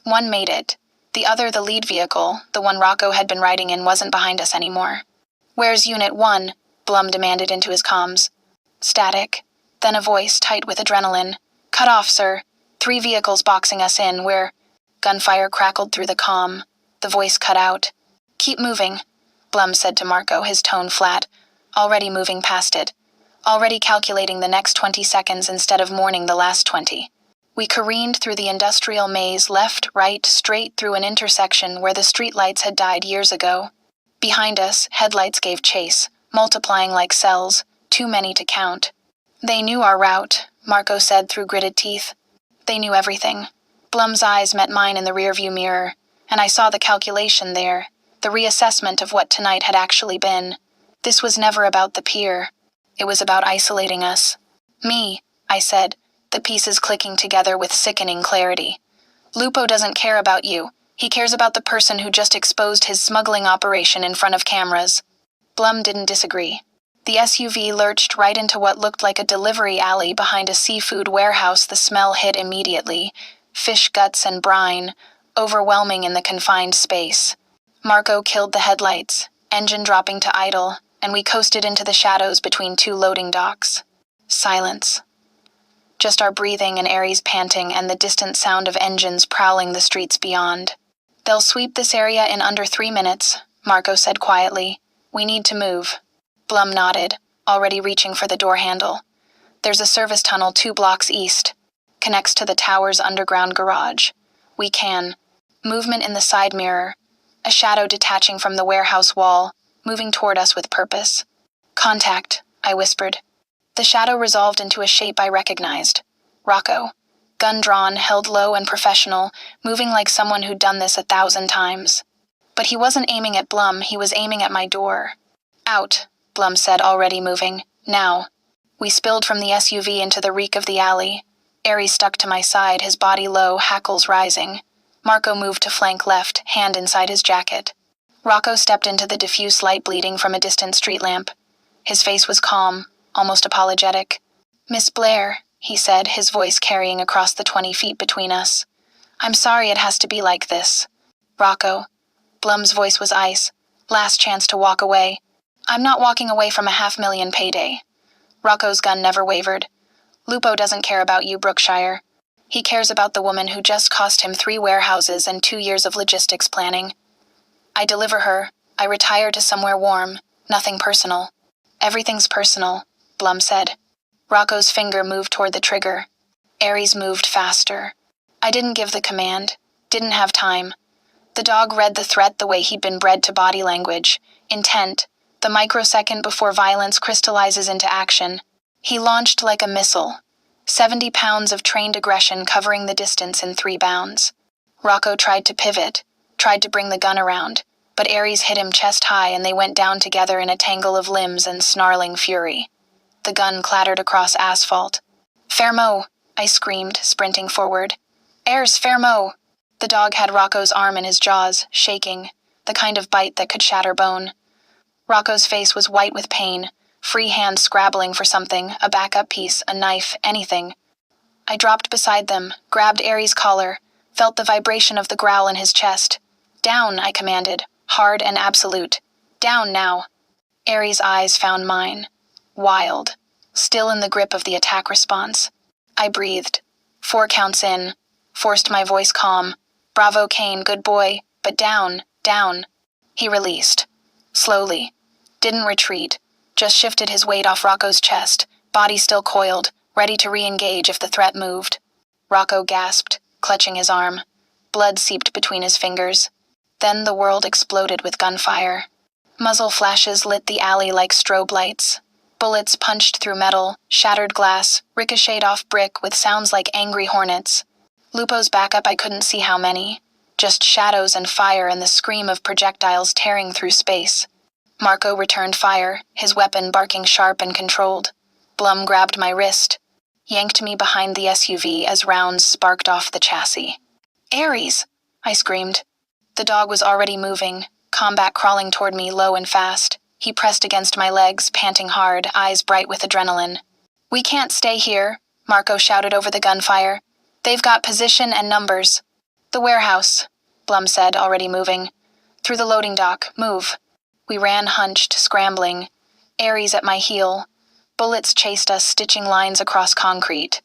S1: One made it. The other, the lead vehicle, the one Rocco had been riding in, wasn't behind us anymore. Where's Unit 1? Blum demanded into his comms. Static. Then a voice, tight with adrenaline. Cut off, sir. 3 vehicles boxing us in, we're... Gunfire crackled through the comm. The voice cut out. Keep moving, Blum said to Marco, his tone flat. Already moving past it. Already calculating the next 20 seconds instead of mourning the last 20. We careened through the industrial maze, left, right, straight through an intersection where the streetlights had died years ago. Behind us, headlights gave chase, multiplying like cells, too many to count. They knew our route, Marco said through gritted teeth. They knew everything. Blum's eyes met mine in the rearview mirror, and I saw the calculation there, the reassessment of what tonight had actually been. This was never about the pier. It was about isolating us. Me, I said, the pieces clicking together with sickening clarity. Lupo doesn't care about you. He cares about the person who just exposed his smuggling operation in front of cameras. Blum didn't disagree. The SUV lurched right into what looked like a delivery alley behind a seafood warehouse. The smell hit immediately. Fish guts and brine, overwhelming in the confined space. Marco killed the headlights, engine dropping to idle, and we coasted into the shadows between 2 loading docks. Silence. Just our breathing and Ares panting and the distant sound of engines prowling the streets beyond. They'll sweep this area in under 3 minutes, Marco said quietly. We need to move. Blum nodded, already reaching for the door handle. There's a service tunnel 2 blocks east. Connects to the tower's underground garage. We can. Movement in the side mirror. A shadow detaching from the warehouse wall, moving toward us with purpose. Contact, I whispered. The shadow resolved into a shape I recognized. Rocco. Gun drawn, held low and professional, moving like someone who'd done this 1,000 times. But he wasn't aiming at Blum, he was aiming at my door. Out, Blum said, already moving. Now. We spilled from the SUV into the reek of the alley. Aries stuck to my side, his body low, hackles rising. Marco moved to flank left, hand inside his jacket. Rocco stepped into the diffuse light bleeding from a distant street lamp. His face was calm, almost apologetic. "Miss Blair," he said, his voice carrying across the 20 feet between us. "I'm sorry it has to be like this." "Rocco." Blum's voice was ice. "Last chance to walk away." "I'm not walking away from a $500,000 payday." Rocco's gun never wavered. "Lupo doesn't care about you, Brookshire. He cares about the woman who just cost him 3 warehouses and 2 years of logistics planning. I deliver her. I retire to somewhere warm. Nothing personal." "Everything's personal," Blum said. Rocco's finger moved toward the trigger. Aries moved faster. I didn't give the command. Didn't have time. The dog read the threat the way he'd been bred to body language. Intent. The microsecond before violence crystallizes into action. He launched like a missile. 70 pounds of trained aggression covering the distance in 3 bounds. Rocco tried to pivot, tried to bring the gun around, but Aries hit him chest high and they went down together in a tangle of limbs and snarling fury. The gun clattered across asphalt. "Fermo!" I screamed, sprinting forward. "Airs, Fermo!" The dog had Rocco's arm in his jaws, shaking, the kind of bite that could shatter bone. Rocco's face was white with pain, free hand scrabbling for something, a backup piece, a knife, anything. I dropped beside them, grabbed Aries' collar, felt the vibration of the growl in his chest. "Down," I commanded, hard and absolute. "Down now." Aries' eyes found mine. Wild. Still in the grip of the attack response. I breathed. 4 counts in. Forced my voice calm. "Bravo, Kane, good boy, but down, down." He released. Slowly. Didn't retreat. Just shifted his weight off Rocco's chest, body still coiled, ready to re-engage if the threat moved. Rocco gasped, clutching his arm. Blood seeped between his fingers. Then the world exploded with gunfire. Muzzle flashes lit the alley like strobe lights. Bullets punched through metal, shattered glass, ricocheted off brick with sounds like angry hornets. Lupo's backup, I couldn't see how many. Just shadows and fire and the scream of projectiles tearing through space. Marco returned fire, his weapon barking sharp and controlled. Blum grabbed my wrist, yanked me behind the SUV as rounds sparked off the chassis. "Aries!" I screamed. The dog was already moving, combat crawling toward me low and fast. He pressed against my legs, panting hard, eyes bright with adrenaline. "We can't stay here," Marco shouted over the gunfire. "They've got position and numbers." "The warehouse," Blum said, already moving. "Through the loading dock, move." We ran hunched, scrambling. Aries at my heel. Bullets chased us, stitching lines across concrete.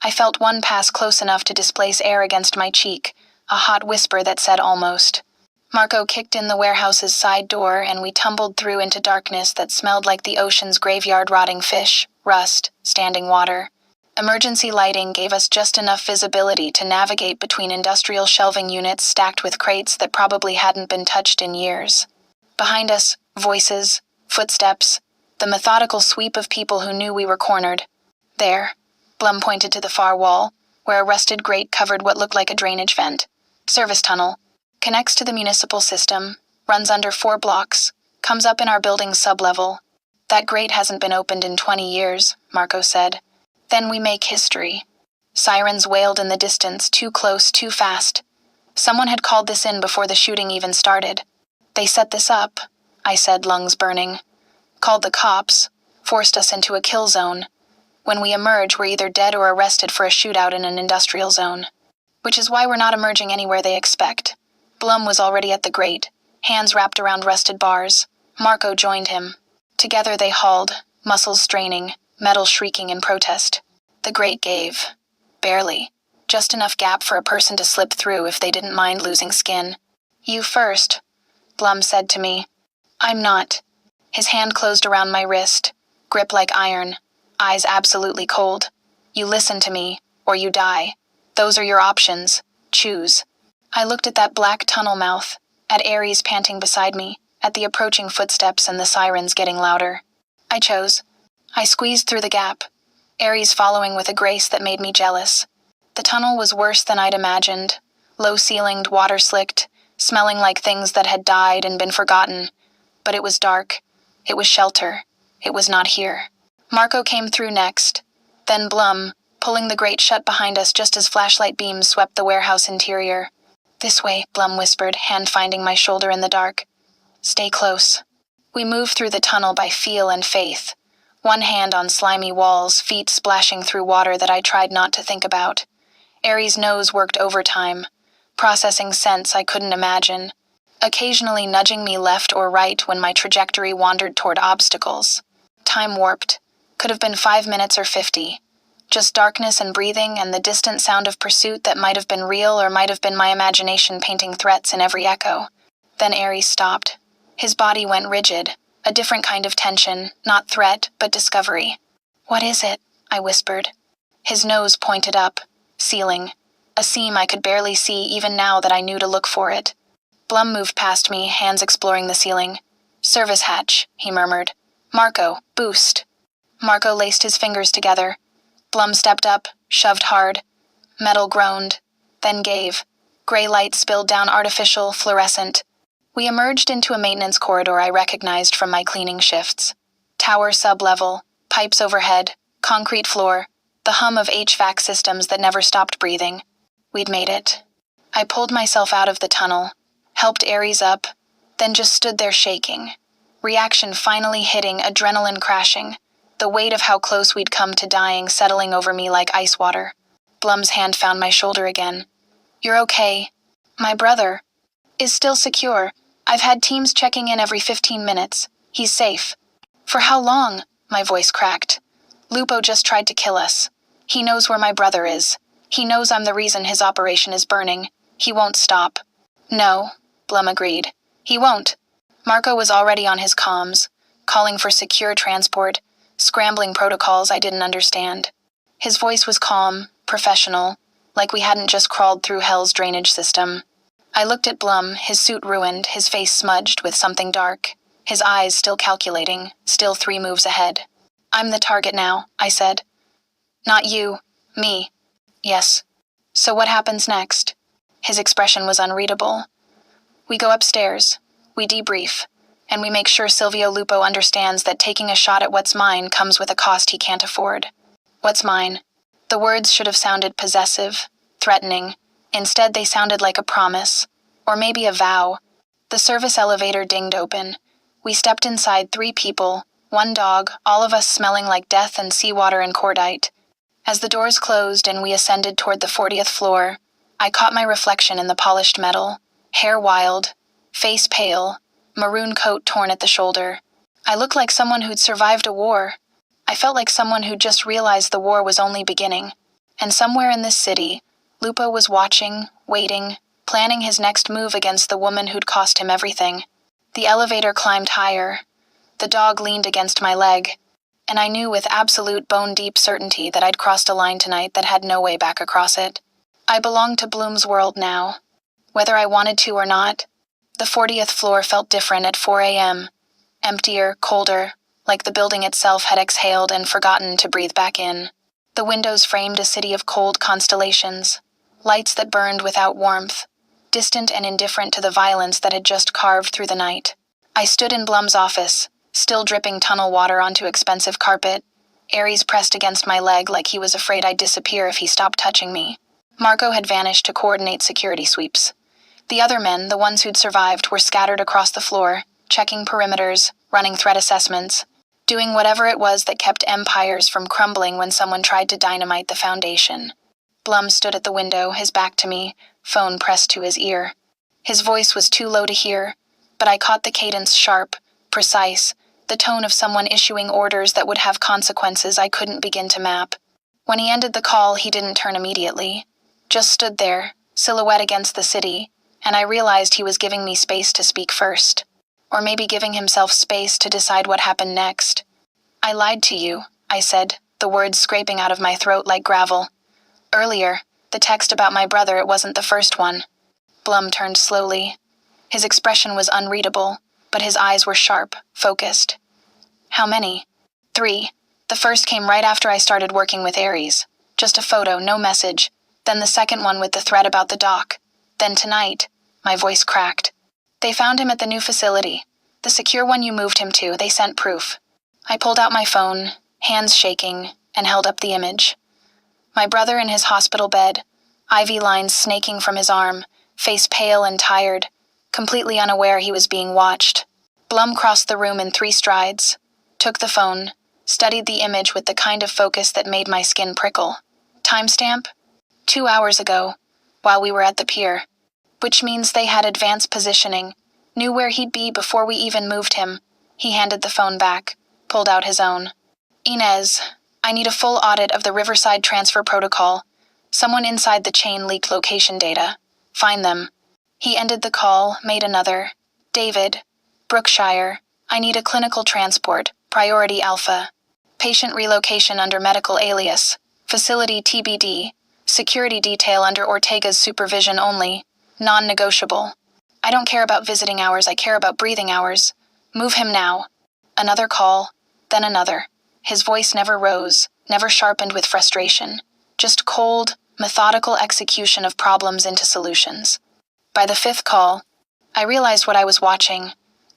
S1: I felt one pass close enough to displace air against my cheek, a hot whisper that said almost. Marco kicked in the warehouse's side door and we tumbled through into darkness that smelled like the ocean's graveyard, rotting fish, rust, standing water. Emergency lighting gave us just enough visibility to navigate between industrial shelving units stacked with crates that probably hadn't been touched in years. Behind us, voices, footsteps, the methodical sweep of people who knew we were cornered. There, Blum pointed to the far wall, where a rusted grate covered what looked like a drainage vent. Service tunnel. Connects to the municipal system, runs under 4 blocks, comes up in our building's sublevel. "That grate hasn't been opened in 20 years, Marco said. "Then we make history." Sirens wailed in the distance, too close, too fast. Someone had called this in before the shooting even started. "They set this up," I said, lungs burning. "Called the cops, forced us into a kill zone. When we emerge, we're either dead or arrested for a shootout in an industrial zone. Which is why we're not emerging anywhere they expect." Blum was already at the grate, hands wrapped around rusted bars. Marco joined him. Together they hauled, muscles straining, metal shrieking in protest. The grate gave. Barely. Just enough gap for a person to slip through if they didn't mind losing skin. "You first," Blum said to me. "I'm not." His hand closed around my wrist, grip like iron, eyes absolutely cold. "You listen to me, or you die. Those are your options. Choose." I looked at that black tunnel mouth, at Aries panting beside me, at the approaching footsteps and the sirens getting louder. I chose. I squeezed through the gap, Aries following with a grace that made me jealous. The tunnel was worse than I'd imagined. Low-ceilinged, water-slicked, smelling like things that had died and been forgotten. But it was dark. It was shelter. It was not here. Marco came through next. Then Blum, pulling the grate shut behind us just as flashlight beams swept the warehouse interior. "This way," Blum whispered, hand finding my shoulder in the dark. "Stay close." We moved through the tunnel by feel and faith. One hand on slimy walls, feet splashing through water that I tried not to think about. Aries' nose worked overtime, processing scents I couldn't imagine, occasionally nudging me left or right when my trajectory wandered toward obstacles. Time warped. Could have been 5 minutes or 50. Just darkness and breathing and the distant sound of pursuit that might have been real or might have been my imagination painting threats in every echo. Then Aries stopped. His body went rigid, a different kind of tension, not threat, but discovery. "What is it?" I whispered. His nose pointed up. Ceiling. A seam I could barely see even now that I knew to look for it. Blum moved past me, hands exploring the ceiling. "Service hatch," he murmured. "Marco, boost." Marco laced his fingers together. Blum stepped up, shoved hard. Metal groaned, then gave. Gray light spilled down artificial, fluorescent. We emerged into a maintenance corridor I recognized from my cleaning shifts. Tower sub-level, pipes overhead, concrete floor, the hum of HVAC systems that never stopped breathing. We'd made it. I pulled myself out of the tunnel, helped Aries up, then just stood there shaking. Reaction finally hitting, adrenaline crashing. The weight of how close we'd come to dying settling over me like ice water. Blum's hand found my shoulder again. "You're okay. My brother is still secure. I've had teams checking in every 15 minutes. He's safe." "For how long?" My voice cracked. "Lupo just tried to kill us. He knows where my brother is. He knows I'm the reason his operation is burning. He won't stop." "No," Blum agreed. "He won't." Marco was already on his comms, calling for secure transport, scrambling protocols I didn't understand. His voice was calm, professional, like we hadn't just crawled through hell's drainage system. I looked at Blum, his suit ruined, his face smudged with something dark, his eyes still calculating, still 3 moves ahead. "I'm the target now," I said. "Not you, me." "Yes." "So what happens next?" His expression was unreadable. "We go upstairs, we debrief, and we make sure Silvio Lupo understands that taking a shot at what's mine comes with a cost he can't afford." "What's mine?" The words should have sounded possessive, threatening. Instead, they sounded like a promise, or maybe a vow. The service elevator dinged open. We stepped inside 3 people, 1 dog, all of us smelling like death and seawater and cordite. As the doors closed and we ascended toward the 40th floor, I caught my reflection in the polished metal, hair wild, face pale, maroon coat torn at the shoulder. I looked like someone who'd survived a war. I felt like someone who'd just realized the war was only beginning. And somewhere in this city, Lupo was watching, waiting, planning his next move against the woman who'd cost him everything. The elevator climbed higher. The dog leaned against my leg, and I knew with absolute bone-deep certainty that I'd crossed a line tonight that had no way back across it. I belonged to Bloom's world now, whether I wanted to or not. The 40th floor felt different at 4 a.m., emptier, colder, like the building itself had exhaled and forgotten to breathe back in. The windows framed a city of cold constellations, lights that burned without warmth, distant and indifferent to the violence that had just carved through the night. I stood in Blum's office, still dripping tunnel water onto expensive carpet, Aries pressed against my leg like he was afraid I'd disappear if he stopped touching me. Marco had vanished to coordinate security sweeps. The other men, the ones who'd survived, were scattered across the floor, checking perimeters, running threat assessments, doing whatever it was that kept empires from crumbling when someone tried to dynamite the foundation. Blum stood at the window, his back to me, phone pressed to his ear. His voice was too low to hear, but I caught the cadence sharp, precise, the tone of someone issuing orders that would have consequences I couldn't begin to map. When he ended the call, he didn't turn immediately, just stood there, silhouette against the city, and I realized he was giving me space to speak first, or maybe giving himself space to decide what happened next. "I lied to you," I said, the words scraping out of my throat like gravel. "Earlier, the text about my brother, it wasn't the first one." Blum turned slowly. His expression was unreadable, but his eyes were sharp, focused. "How many?" "3. The first came right after I started working with Aries. Just a photo, no message. Then the second one with the thread about the dock. Then tonight, My voice cracked. They found him at the new facility. The secure one you moved him to. They sent proof. I pulled out my phone, hands shaking, and held up the image. My brother in his hospital bed, IV lines snaking from his arm, face pale and tired, completely unaware he was being watched. Blum crossed the room in 3 strides, took the phone, studied the image with the kind of focus that made my skin prickle. Timestamp? 2 hours ago, while we were at the pier. Which means they had advanced positioning, knew where he'd be before we even moved him. He handed the phone back, pulled out his own. Inez, I need a full audit of the Riverside transfer protocol. Someone inside the chain leaked location data. Find them. He ended the call, made another. David, Brookshire, I need a clinical transport, priority alpha. Patient relocation under medical alias. Facility TBD. Security detail under Ortega's supervision only. Non-negotiable. I don't care about visiting hours, I care about breathing hours. Move him now. Another call, then another. His voice never rose, never sharpened with frustration. Just cold, methodical execution of problems into solutions. By the 5th call, I realized what I was watching.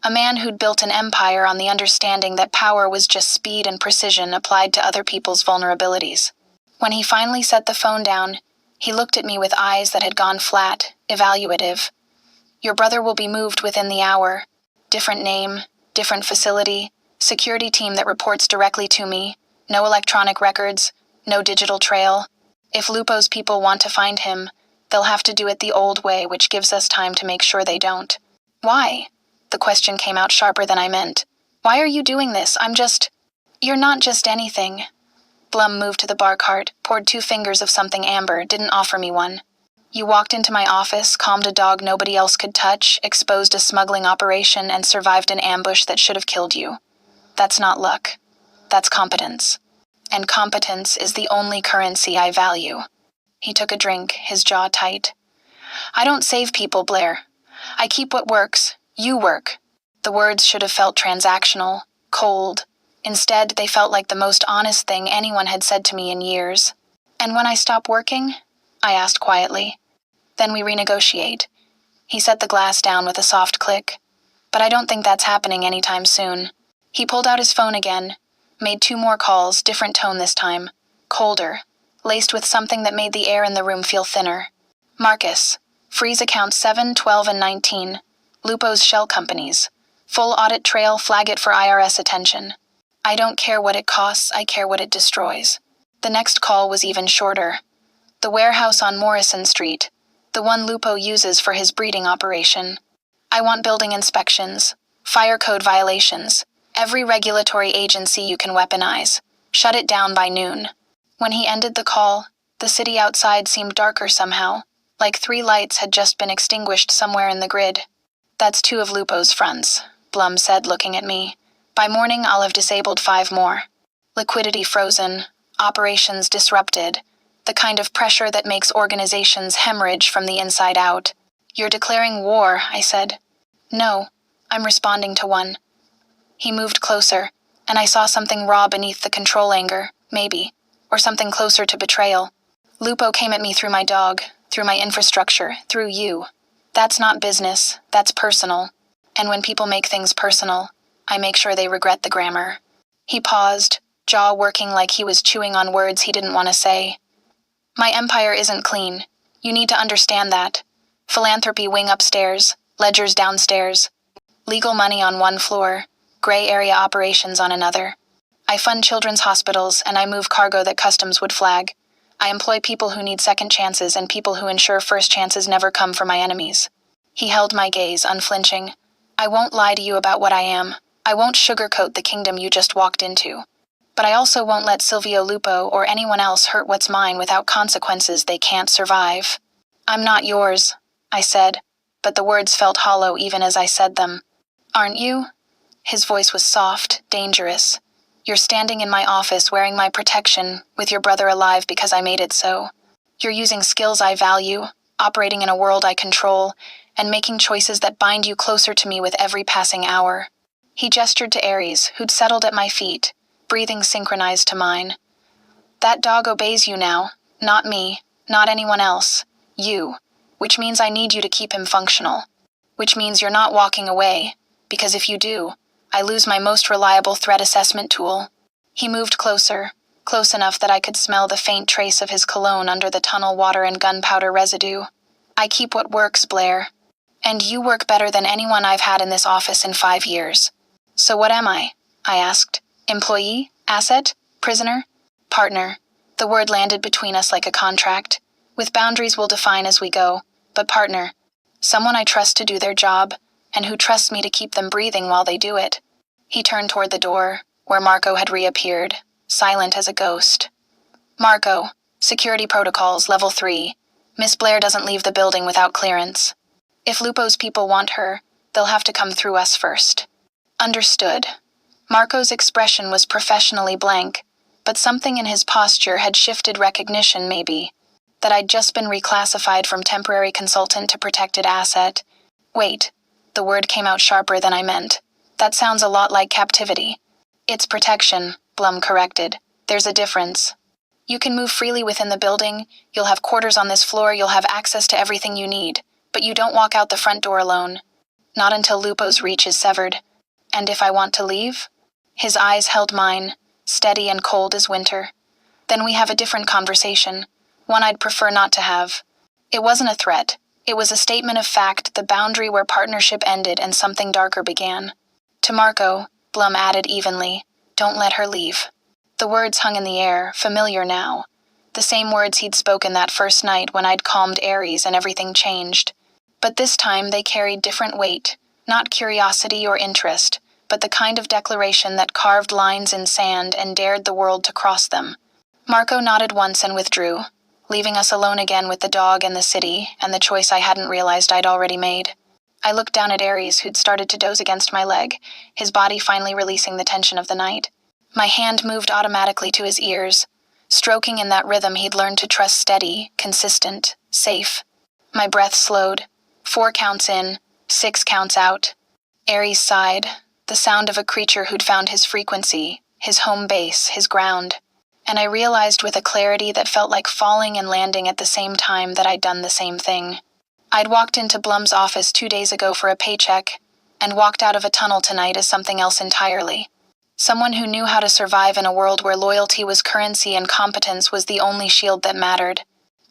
S1: A man who'd built an empire on the understanding that power was just speed and precision applied to other people's vulnerabilities. When he finally set the phone down, he looked at me with eyes that had gone flat, evaluative. Your brother will be moved within the hour. Different name, different facility, security team that reports directly to me, no electronic records, no digital trail. If Lupo's people want to find him, they'll have to do it the old way, which gives us time to make sure they don't. Why? The question came out sharper than I meant. Why are you doing this? You're not just anything. Blum moved to the bar cart, poured 2 fingers of something amber, didn't offer me one. You walked into my office, calmed a dog nobody else could touch, exposed a smuggling operation, and survived an ambush that should have killed you. That's not luck. That's competence. And competence is the only currency I value. He took a drink, his jaw tight. I don't save people, Blair. I keep what works. You work. The words should have felt transactional, cold. Instead, they felt like the most honest thing anyone had said to me in years. And when I stop working? I asked quietly. Then we renegotiate. He set the glass down with a soft click. But I don't think that's happening anytime soon. He pulled out his phone again, made 2 more calls, different tone this time, colder, laced with something that made the air in the room feel thinner. Marcus, freeze accounts 7, 12, and 19. Lupo's shell companies. Full audit trail, flag it for IRS attention. I don't care what it costs, I care what it destroys. The next call was even shorter. The warehouse on Morrison Street, the one Lupo uses for his breeding operation. I want building inspections, fire code violations, every regulatory agency you can weaponize. Shut it down by noon. When he ended the call, the city outside seemed darker somehow, like 3 lights had just been extinguished somewhere in the grid. That's 2 of Lupo's fronts, Blum said, looking at me. By morning, I'll have disabled 5 more. Liquidity frozen, operations disrupted, the kind of pressure that makes organizations hemorrhage from the inside out. You're declaring war, I said. No, I'm responding to one. He moved closer, and I saw something raw beneath the control anger, maybe, or something closer to betrayal. Lupo came at me through my dog, through my infrastructure, through you. That's not business, that's personal. And when people make things personal, I make sure they regret the grammar. He paused, jaw working like he was chewing on words he didn't want to say. My empire isn't clean. You need to understand that. Philanthropy wing upstairs, ledgers downstairs. Legal money on one floor, gray area operations on another. I fund children's hospitals and I move cargo that customs would flag. I employ people who need second chances and people who ensure first chances never come for my enemies. He held my gaze, unflinching. I won't lie to you about what I am. I won't sugarcoat the kingdom you just walked into. But I also won't let Silvio Lupo or anyone else hurt what's mine without consequences they can't survive. I'm not yours, I said, but the words felt hollow even as I said them. Aren't you? His voice was soft, dangerous. You're standing in my office wearing my protection, with your brother alive because I made it so. You're using skills I value, operating in a world I control, and making choices that bind you closer to me with every passing hour. He gestured to Ares, who'd settled at my feet, breathing synchronized to mine. That dog obeys you now, not me, not anyone else. You. which means I need you to keep him functional. Which means you're not walking away, because if you do, I lose my most reliable threat assessment tool. He moved closer, close enough that I could smell the faint trace of his cologne under the tunnel water and gunpowder residue. I keep what works, Blair. And you work better than anyone I've had in this office in 5 years. So what am I? I asked. Employee? Asset? Prisoner? Partner. The word landed between us like a contract. With boundaries we'll define as we go, but partner. Someone I trust to do their job, and who trusts me to keep them breathing while they do it. He turned toward the door, where Marco had reappeared, silent as a ghost. Marco, security protocols, level 3. Miss Blair doesn't leave the building without clearance. If Lupo's people want her, they'll have to come through us first. Understood. Marco's expression was professionally blank, but something in his posture had shifted recognition, maybe. That I'd just been reclassified from temporary consultant to protected asset. Wait, the word came out sharper than I meant. That sounds a lot like captivity. It's protection, Blum corrected. There's a difference. You can move freely within the building, you'll have quarters on this floor, you'll have access to everything you need, but you don't walk out the front door alone. Not until Lupo's reach is severed. And if I want to leave? His eyes held mine, steady and cold as winter. Then we have a different conversation, one I'd prefer not to have. It wasn't a threat. It was a statement of fact, the boundary where partnership ended and something darker began. To Marco, Blum added evenly, don't let her leave. The words hung in the air, familiar now. The same words he'd spoken that first night when I'd calmed Ares and everything changed. But this time they carried different weight, not curiosity or interest, but the kind of declaration that carved lines in sand and dared the world to cross them. Marco nodded once and withdrew, leaving us alone again with the dog and the city and the choice I hadn't realized I'd already made. I looked down at Ares, who'd started to doze against my leg, his body finally releasing the tension of the night. My hand moved automatically to his ears, stroking in that rhythm he'd learned to trust, steady, consistent, safe. My breath slowed. 4 counts in, 6 counts out. Ares sighed, the sound of a creature who'd found his frequency, his home base, his ground. And I realized with a clarity that felt like falling and landing at the same time that I'd done the same thing. I'd walked into Blum's office 2 days ago for a paycheck, and walked out of a tunnel tonight as something else entirely. Someone who knew how to survive in a world where loyalty was currency and competence was the only shield that mattered.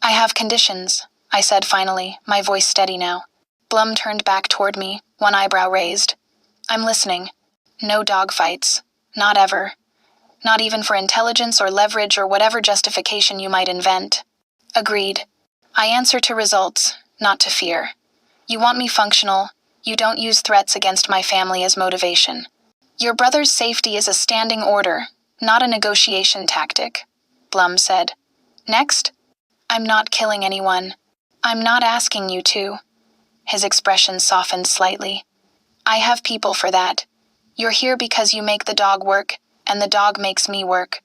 S1: I have conditions, I said finally, my voice steady now. Blum turned back toward me, one eyebrow raised. I'm listening. No dogfights. Not ever. Not even for intelligence or leverage or whatever justification you might invent. Agreed. I answer to results, not to fear. You want me functional. You don't use threats against my family as motivation. Your brother's safety is a standing order, not a negotiation tactic, Blum said. Next? I'm not killing anyone. I'm not asking you to. His expression softened slightly. I have people for that. You're here because you make the dog work, and the dog makes me work.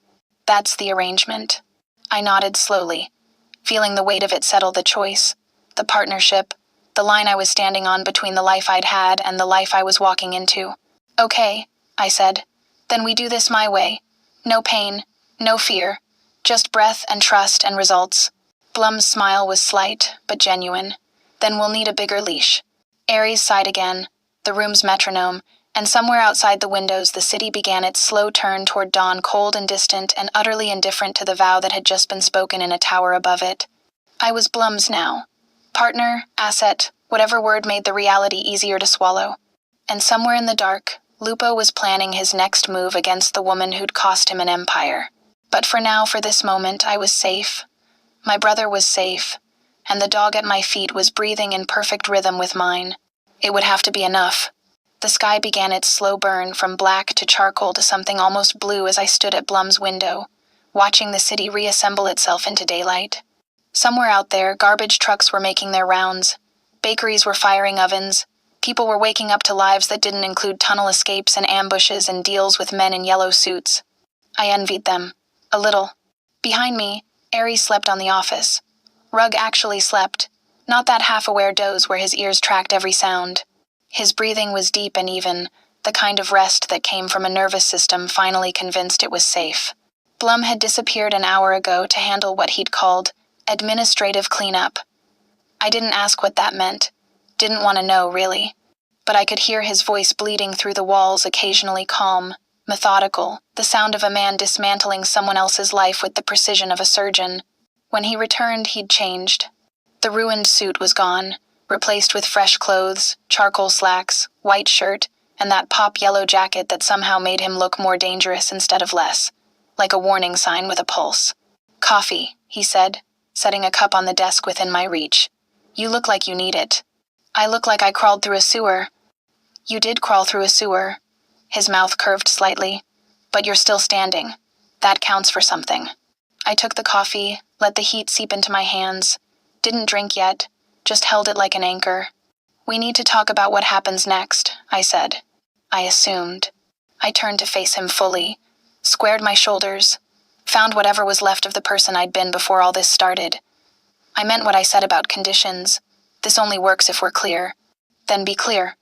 S1: That's the arrangement. I nodded slowly, feeling the weight of it settle the choice, the partnership, the line I was standing on between the life I'd had and the life I was walking into. Okay, I said. Then we do this my way. No pain, no fear, just breath and trust and results. Blum's smile was slight, but genuine. Then we'll need a bigger leash. Ares sighed again, the room's metronome, and somewhere outside the windows the city began its slow turn toward dawn, cold and distant and utterly indifferent to the vow that had just been spoken in a tower above it. I was Blum's now. Partner, asset, whatever word made the reality easier to swallow. And somewhere in the dark, Lupo was planning his next move against the woman who'd cost him an empire. But for now, for this moment, I was safe. My brother was safe, and the dog at my feet was breathing in perfect rhythm with mine. It would have to be enough. The sky began its slow burn from black to charcoal to something almost blue as I stood at Blum's window, watching the city reassemble itself into daylight. Somewhere out there, garbage trucks were making their rounds. Bakeries were firing ovens. People were waking up to lives that didn't include tunnel escapes and ambushes and deals with men in yellow suits. I envied them. A little. Behind me, Ares slept on the office. Rugg actually slept. Not that half-aware doze where his ears tracked every sound. His breathing was deep and even, the kind of rest that came from a nervous system finally convinced it was safe. Blum had disappeared an hour ago to handle what he'd called administrative cleanup. I didn't ask what that meant. Didn't want to know, really. But I could hear his voice bleeding through the walls, occasionally calm, methodical, the sound of a man dismantling someone else's life with the precision of a surgeon. When he returned, he'd changed. The ruined suit was gone, replaced with fresh clothes, charcoal slacks, white shirt, and that pop yellow jacket that somehow made him look more dangerous instead of less, like a warning sign with a pulse. "Coffee," he said, setting a cup on the desk within my reach. "You look like you need it." "I look like I crawled through a sewer." "You did crawl through a sewer." His mouth curved slightly. "But you're still standing. That counts for something." I took the coffee, let the heat seep into my hands. Didn't drink yet, just held it like an anchor. "We need to talk about what happens next," I said. I assumed. I turned to face him fully, squared my shoulders, found whatever was left of the person I'd been before all this started. I meant what I said about conditions. This only works if we're clear. Then be clear.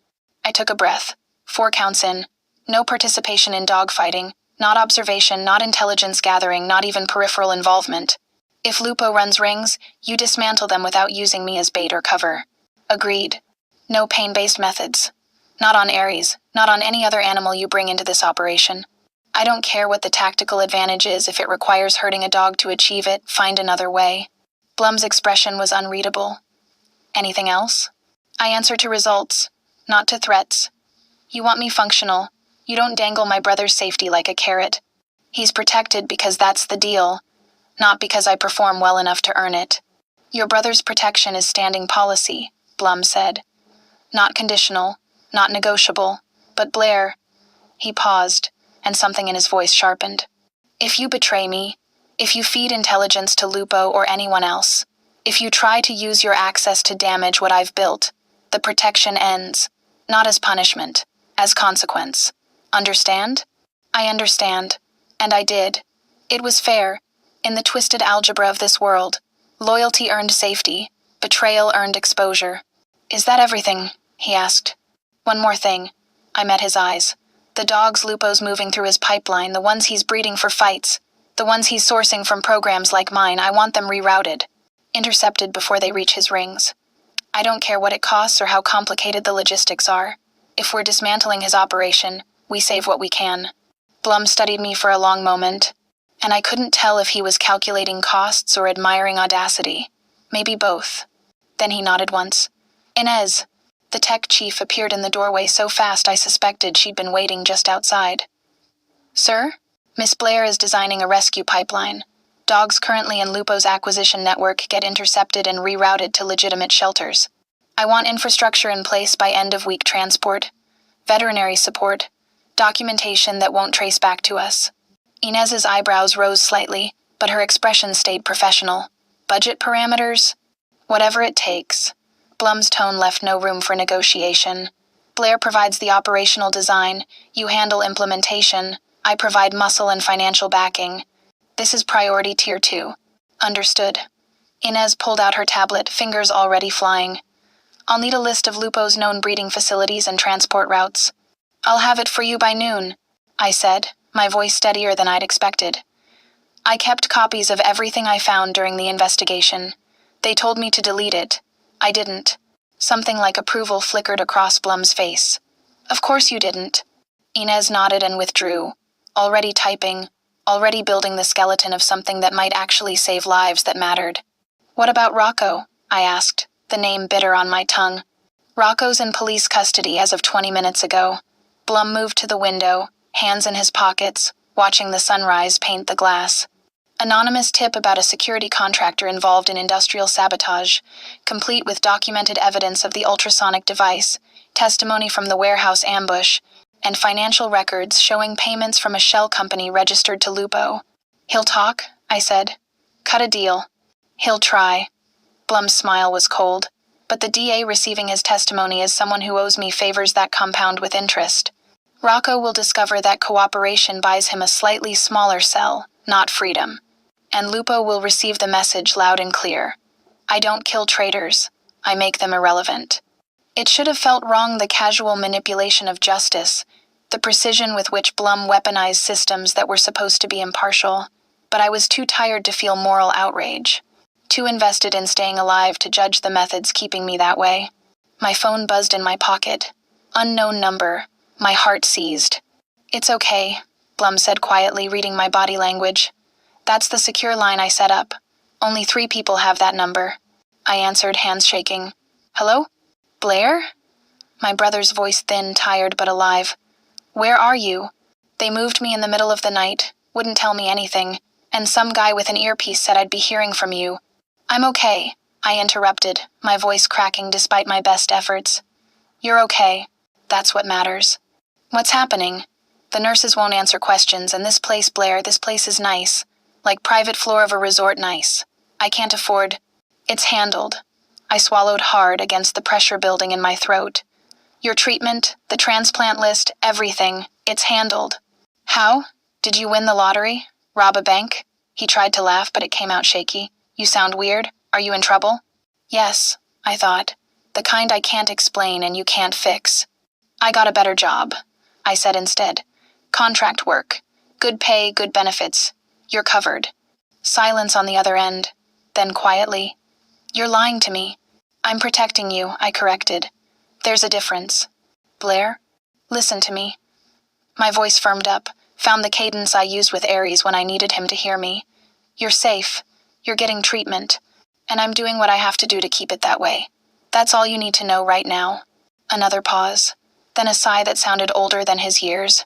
S1: I took a breath. 4 counts in. No participation in dogfighting, not observation, not intelligence gathering, not even peripheral involvement. If Lupo runs rings, you dismantle them without using me as bait or cover. Agreed. No pain-based methods. Not on Ares, not on any other animal you bring into this operation. I don't care what the tactical advantage is. If it requires hurting a dog to achieve it, find another way. Blum's expression was unreadable. Anything else? I answer to results, not to threats. You want me functional. You don't dangle my brother's safety like a carrot. He's protected because that's the deal, not because I perform well enough to earn it. Your brother's protection is standing policy, Blum said. Not conditional, not negotiable, but Blair. He paused, and something in his voice sharpened. If you betray me, if you feed intelligence to Lupo or anyone else, if you try to use your access to damage what I've built, the protection ends, not as punishment, as consequence. Understand? I understand. And I did. It was fair. In the twisted algebra of this world, loyalty earned safety, betrayal earned exposure. Is that everything? He asked. One more thing. I met his eyes. The dogs Lupo's moving through his pipeline, the ones he's breeding for fights, the ones he's sourcing from programs like mine, I want them rerouted, intercepted before they reach his rings. I don't care what it costs or how complicated the logistics are. If we're dismantling his operation, we save what we can. Blum studied me for a long moment, and I couldn't tell if he was calculating costs or admiring audacity. Maybe both. Then he nodded once. Inez. The tech chief appeared in the doorway so fast I suspected she'd been waiting just outside. Sir? Miss Blair is designing a rescue pipeline. Dogs currently in Lupo's acquisition network get intercepted and rerouted to legitimate shelters. I want infrastructure in place by end-of-week transport, veterinary support, documentation that won't trace back to us. Inez's eyebrows rose slightly, but her expression stayed professional. Budget parameters? Whatever it takes. Blum's tone left no room for negotiation. Blair provides the operational design, you handle implementation, I provide muscle and financial backing. This is priority tier 2. Understood. Inez pulled out her tablet, fingers already flying. I'll need a list of Lupo's known breeding facilities and transport routes. I'll have it for you by noon, I said, my voice steadier than I'd expected. I kept copies of everything I found during the investigation. They told me to delete it. I didn't. Something like approval flickered across Blum's face. Of course you didn't. Inez nodded and withdrew, already typing, already building the skeleton of something that might actually save lives that mattered. What about Rocco? I asked, the name bitter on my tongue. Rocco's in police custody as of 20 minutes ago. Blum moved to the window, hands in his pockets, watching the sunrise paint the glass. Anonymous tip about a security contractor involved in industrial sabotage, complete with documented evidence of the ultrasonic device, testimony from the warehouse ambush, and financial records showing payments from a shell company registered to Lupo. He'll talk, I said. Cut a deal. He'll try. Blum's smile was cold, but the DA receiving his testimony as someone who owes me favors that compound with interest. Rocco will discover that cooperation buys him a slightly smaller cell, not freedom. And Lupo will receive the message loud and clear. I don't kill traitors. I make them irrelevant. It should have felt wrong, the casual manipulation of justice, the precision with which Blum weaponized systems that were supposed to be impartial, but I was too tired to feel moral outrage. Too invested in staying alive to judge the methods keeping me that way. My phone buzzed in my pocket. Unknown number. My heart seized. "It's okay," Blum said quietly, reading my body language. "That's the secure line I set up. Only 3 people have that number." I answered, hands shaking. "Hello? Blair?" My brother's voice thin, tired, but alive. "Where are you? They moved me in the middle of the night, wouldn't tell me anything, and some guy with an earpiece said I'd be hearing from you." "I'm okay," I interrupted, my voice cracking despite my best efforts. "You're okay. That's what matters." "What's happening?" "The nurses won't answer questions, and this place, Blair, this place is nice. Like private floor of a resort nice. I can't afford. It's handled." I swallowed hard against the pressure building in my throat. "Your treatment, the transplant list, everything. It's handled." "How? Did you win the lottery? Rob a bank?" He tried to laugh, but it came out shaky. "You sound weird. Are you in trouble?" "Yes," I thought. "The kind I can't explain and you can't fix." "I got a better job," I said instead. "Contract work. Good pay, good benefits. You're covered." Silence on the other end. Then quietly, "You're lying to me." "I'm protecting you," I corrected. "There's a difference." "Blair? Listen to me." My voice firmed up, found the cadence I used with Aries when I needed him to hear me. "You're safe. You're getting treatment. And I'm doing what I have to do to keep it that way. That's all you need to know right now." Another pause. Then a sigh that sounded older than his years.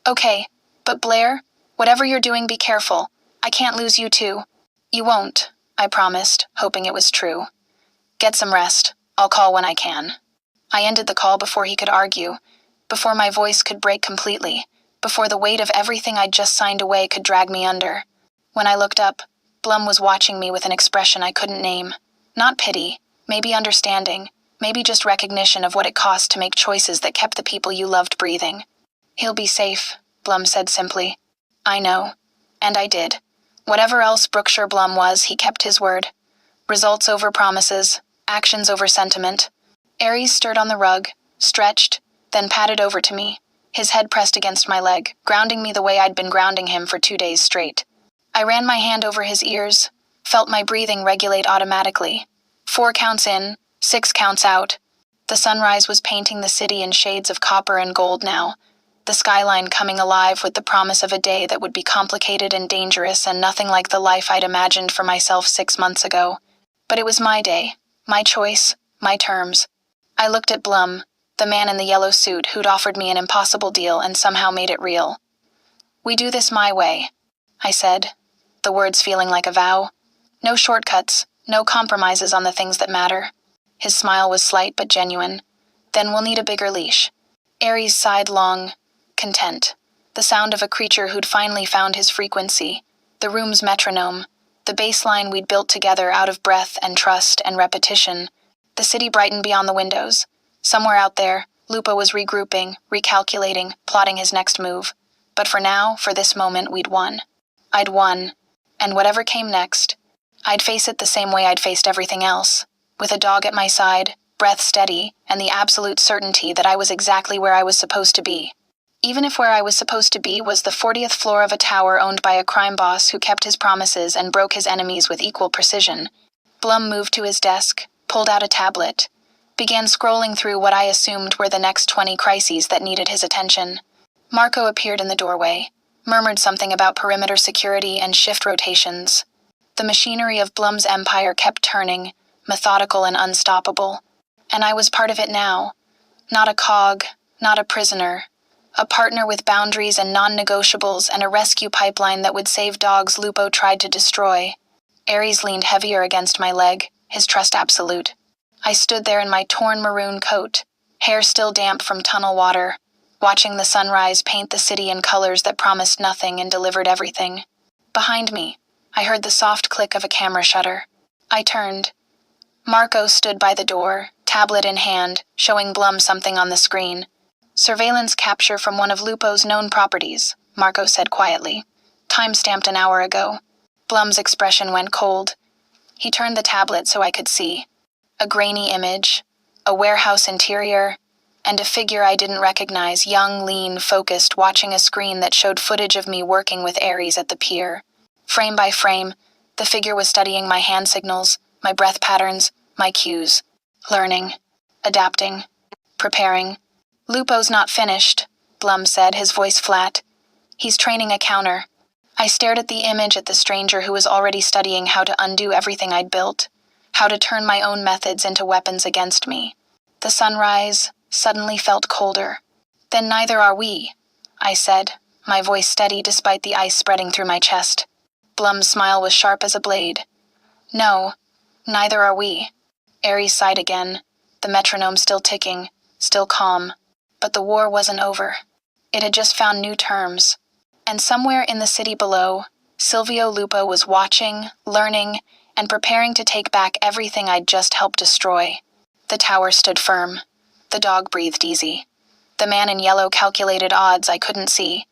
S1: "Okay, but Blair, whatever you're doing, be careful. I can't lose you too." "You won't," I promised, hoping it was true. "Get some rest. I'll call when I can." I ended the call before he could argue, before my voice could break completely, before the weight of everything I'd just signed away could drag me under. When I looked up, Blum was watching me with an expression I couldn't name. Not pity, maybe understanding, maybe just recognition of what it cost to make choices that kept the people you loved breathing. "He'll be safe," Blum said simply. "I know." And I did. Whatever else Brookshire Blum was, he kept his word. Results over promises, actions over sentiment. Aries stirred on the rug, stretched, then padded over to me, his head pressed against my leg, grounding me the way I'd been grounding him for 2 days straight. I ran my hand over his ears, felt my breathing regulate automatically. 4 counts in, 6 counts out. The sunrise was painting the city in shades of copper and gold now, the skyline coming alive with the promise of a day that would be complicated and dangerous and nothing like the life I'd imagined for myself 6 months ago. But it was my day, my choice, my terms. I looked at Blum, the man in the yellow suit who'd offered me an impossible deal and somehow made it real. "We do this my way," I said, the words feeling like a vow. "No shortcuts, no compromises on the things that matter." His smile was slight but genuine. "Then we'll need a bigger leash." Aries sighed long, content. The sound of a creature who'd finally found his frequency, the room's metronome, the bass line we'd built together out of breath and trust and repetition. The city brightened beyond the windows. Somewhere out there, Lupo was regrouping, recalculating, plotting his next move. But for now, for this moment, we'd won. I'd won. And whatever came next, I'd face it the same way I'd faced everything else, with a dog at my side, breath steady, and the absolute certainty that I was exactly where I was supposed to be. Even if where I was supposed to be was the 40th floor of a tower owned by a crime boss who kept his promises and broke his enemies with equal precision. Blum moved to his desk, pulled out a tablet, began scrolling through what I assumed were the next 20 crises that needed his attention. Marco appeared in the doorway, murmured something about perimeter security and shift rotations. The machinery of Blum's empire kept turning, methodical and unstoppable. And I was part of it now. Not a cog, not a prisoner. A partner with boundaries and non-negotiables and a rescue pipeline that would save dogs Lupo tried to destroy. Aries leaned heavier against my leg, his trust absolute. I stood there in my torn maroon coat, hair still damp from tunnel water, watching the sunrise paint the city in colors that promised nothing and delivered everything. Behind me, I heard the soft click of a camera shutter. I turned. Marco stood by the door, tablet in hand, showing Blum something on the screen. "Surveillance capture from one of Lupo's known properties," Marco said quietly. "Time-stamped an hour ago." Blum's expression went cold. He turned the tablet so I could see. A grainy image, a warehouse interior, and a figure I didn't recognize, young, lean, focused, watching a screen that showed footage of me working with Aries at the pier. Frame by frame, The figure was studying my hand signals, my breath patterns, my cues. Learning. Adapting. Preparing. Lupo's not finished, Blum said, his voice flat. He's training a counter. I stared at the image at the stranger who was already studying how to undo everything I'd built, how to turn my own methods into weapons against me. The sunrise suddenly felt colder. Then neither are we, I said, my voice steady despite the ice spreading through my chest. Blum's smile was sharp as a blade. No, neither are we. Ares sighed again, the metronome still ticking, still calm. But the war wasn't over. It had just found new terms. And somewhere in the city below, Silvio Lupo was watching, learning, and preparing to take back everything I'd just helped destroy. The tower stood firm. The dog breathed easy. The man in yellow calculated odds I couldn't see.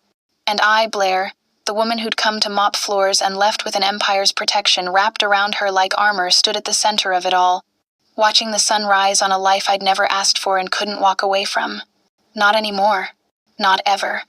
S1: And I, Blair, the woman who'd come to mop floors and left with an empire's protection wrapped around her like armor, stood at the center of it all, watching the sun rise on a life I'd never asked for and couldn't walk away from. Not anymore. Not ever.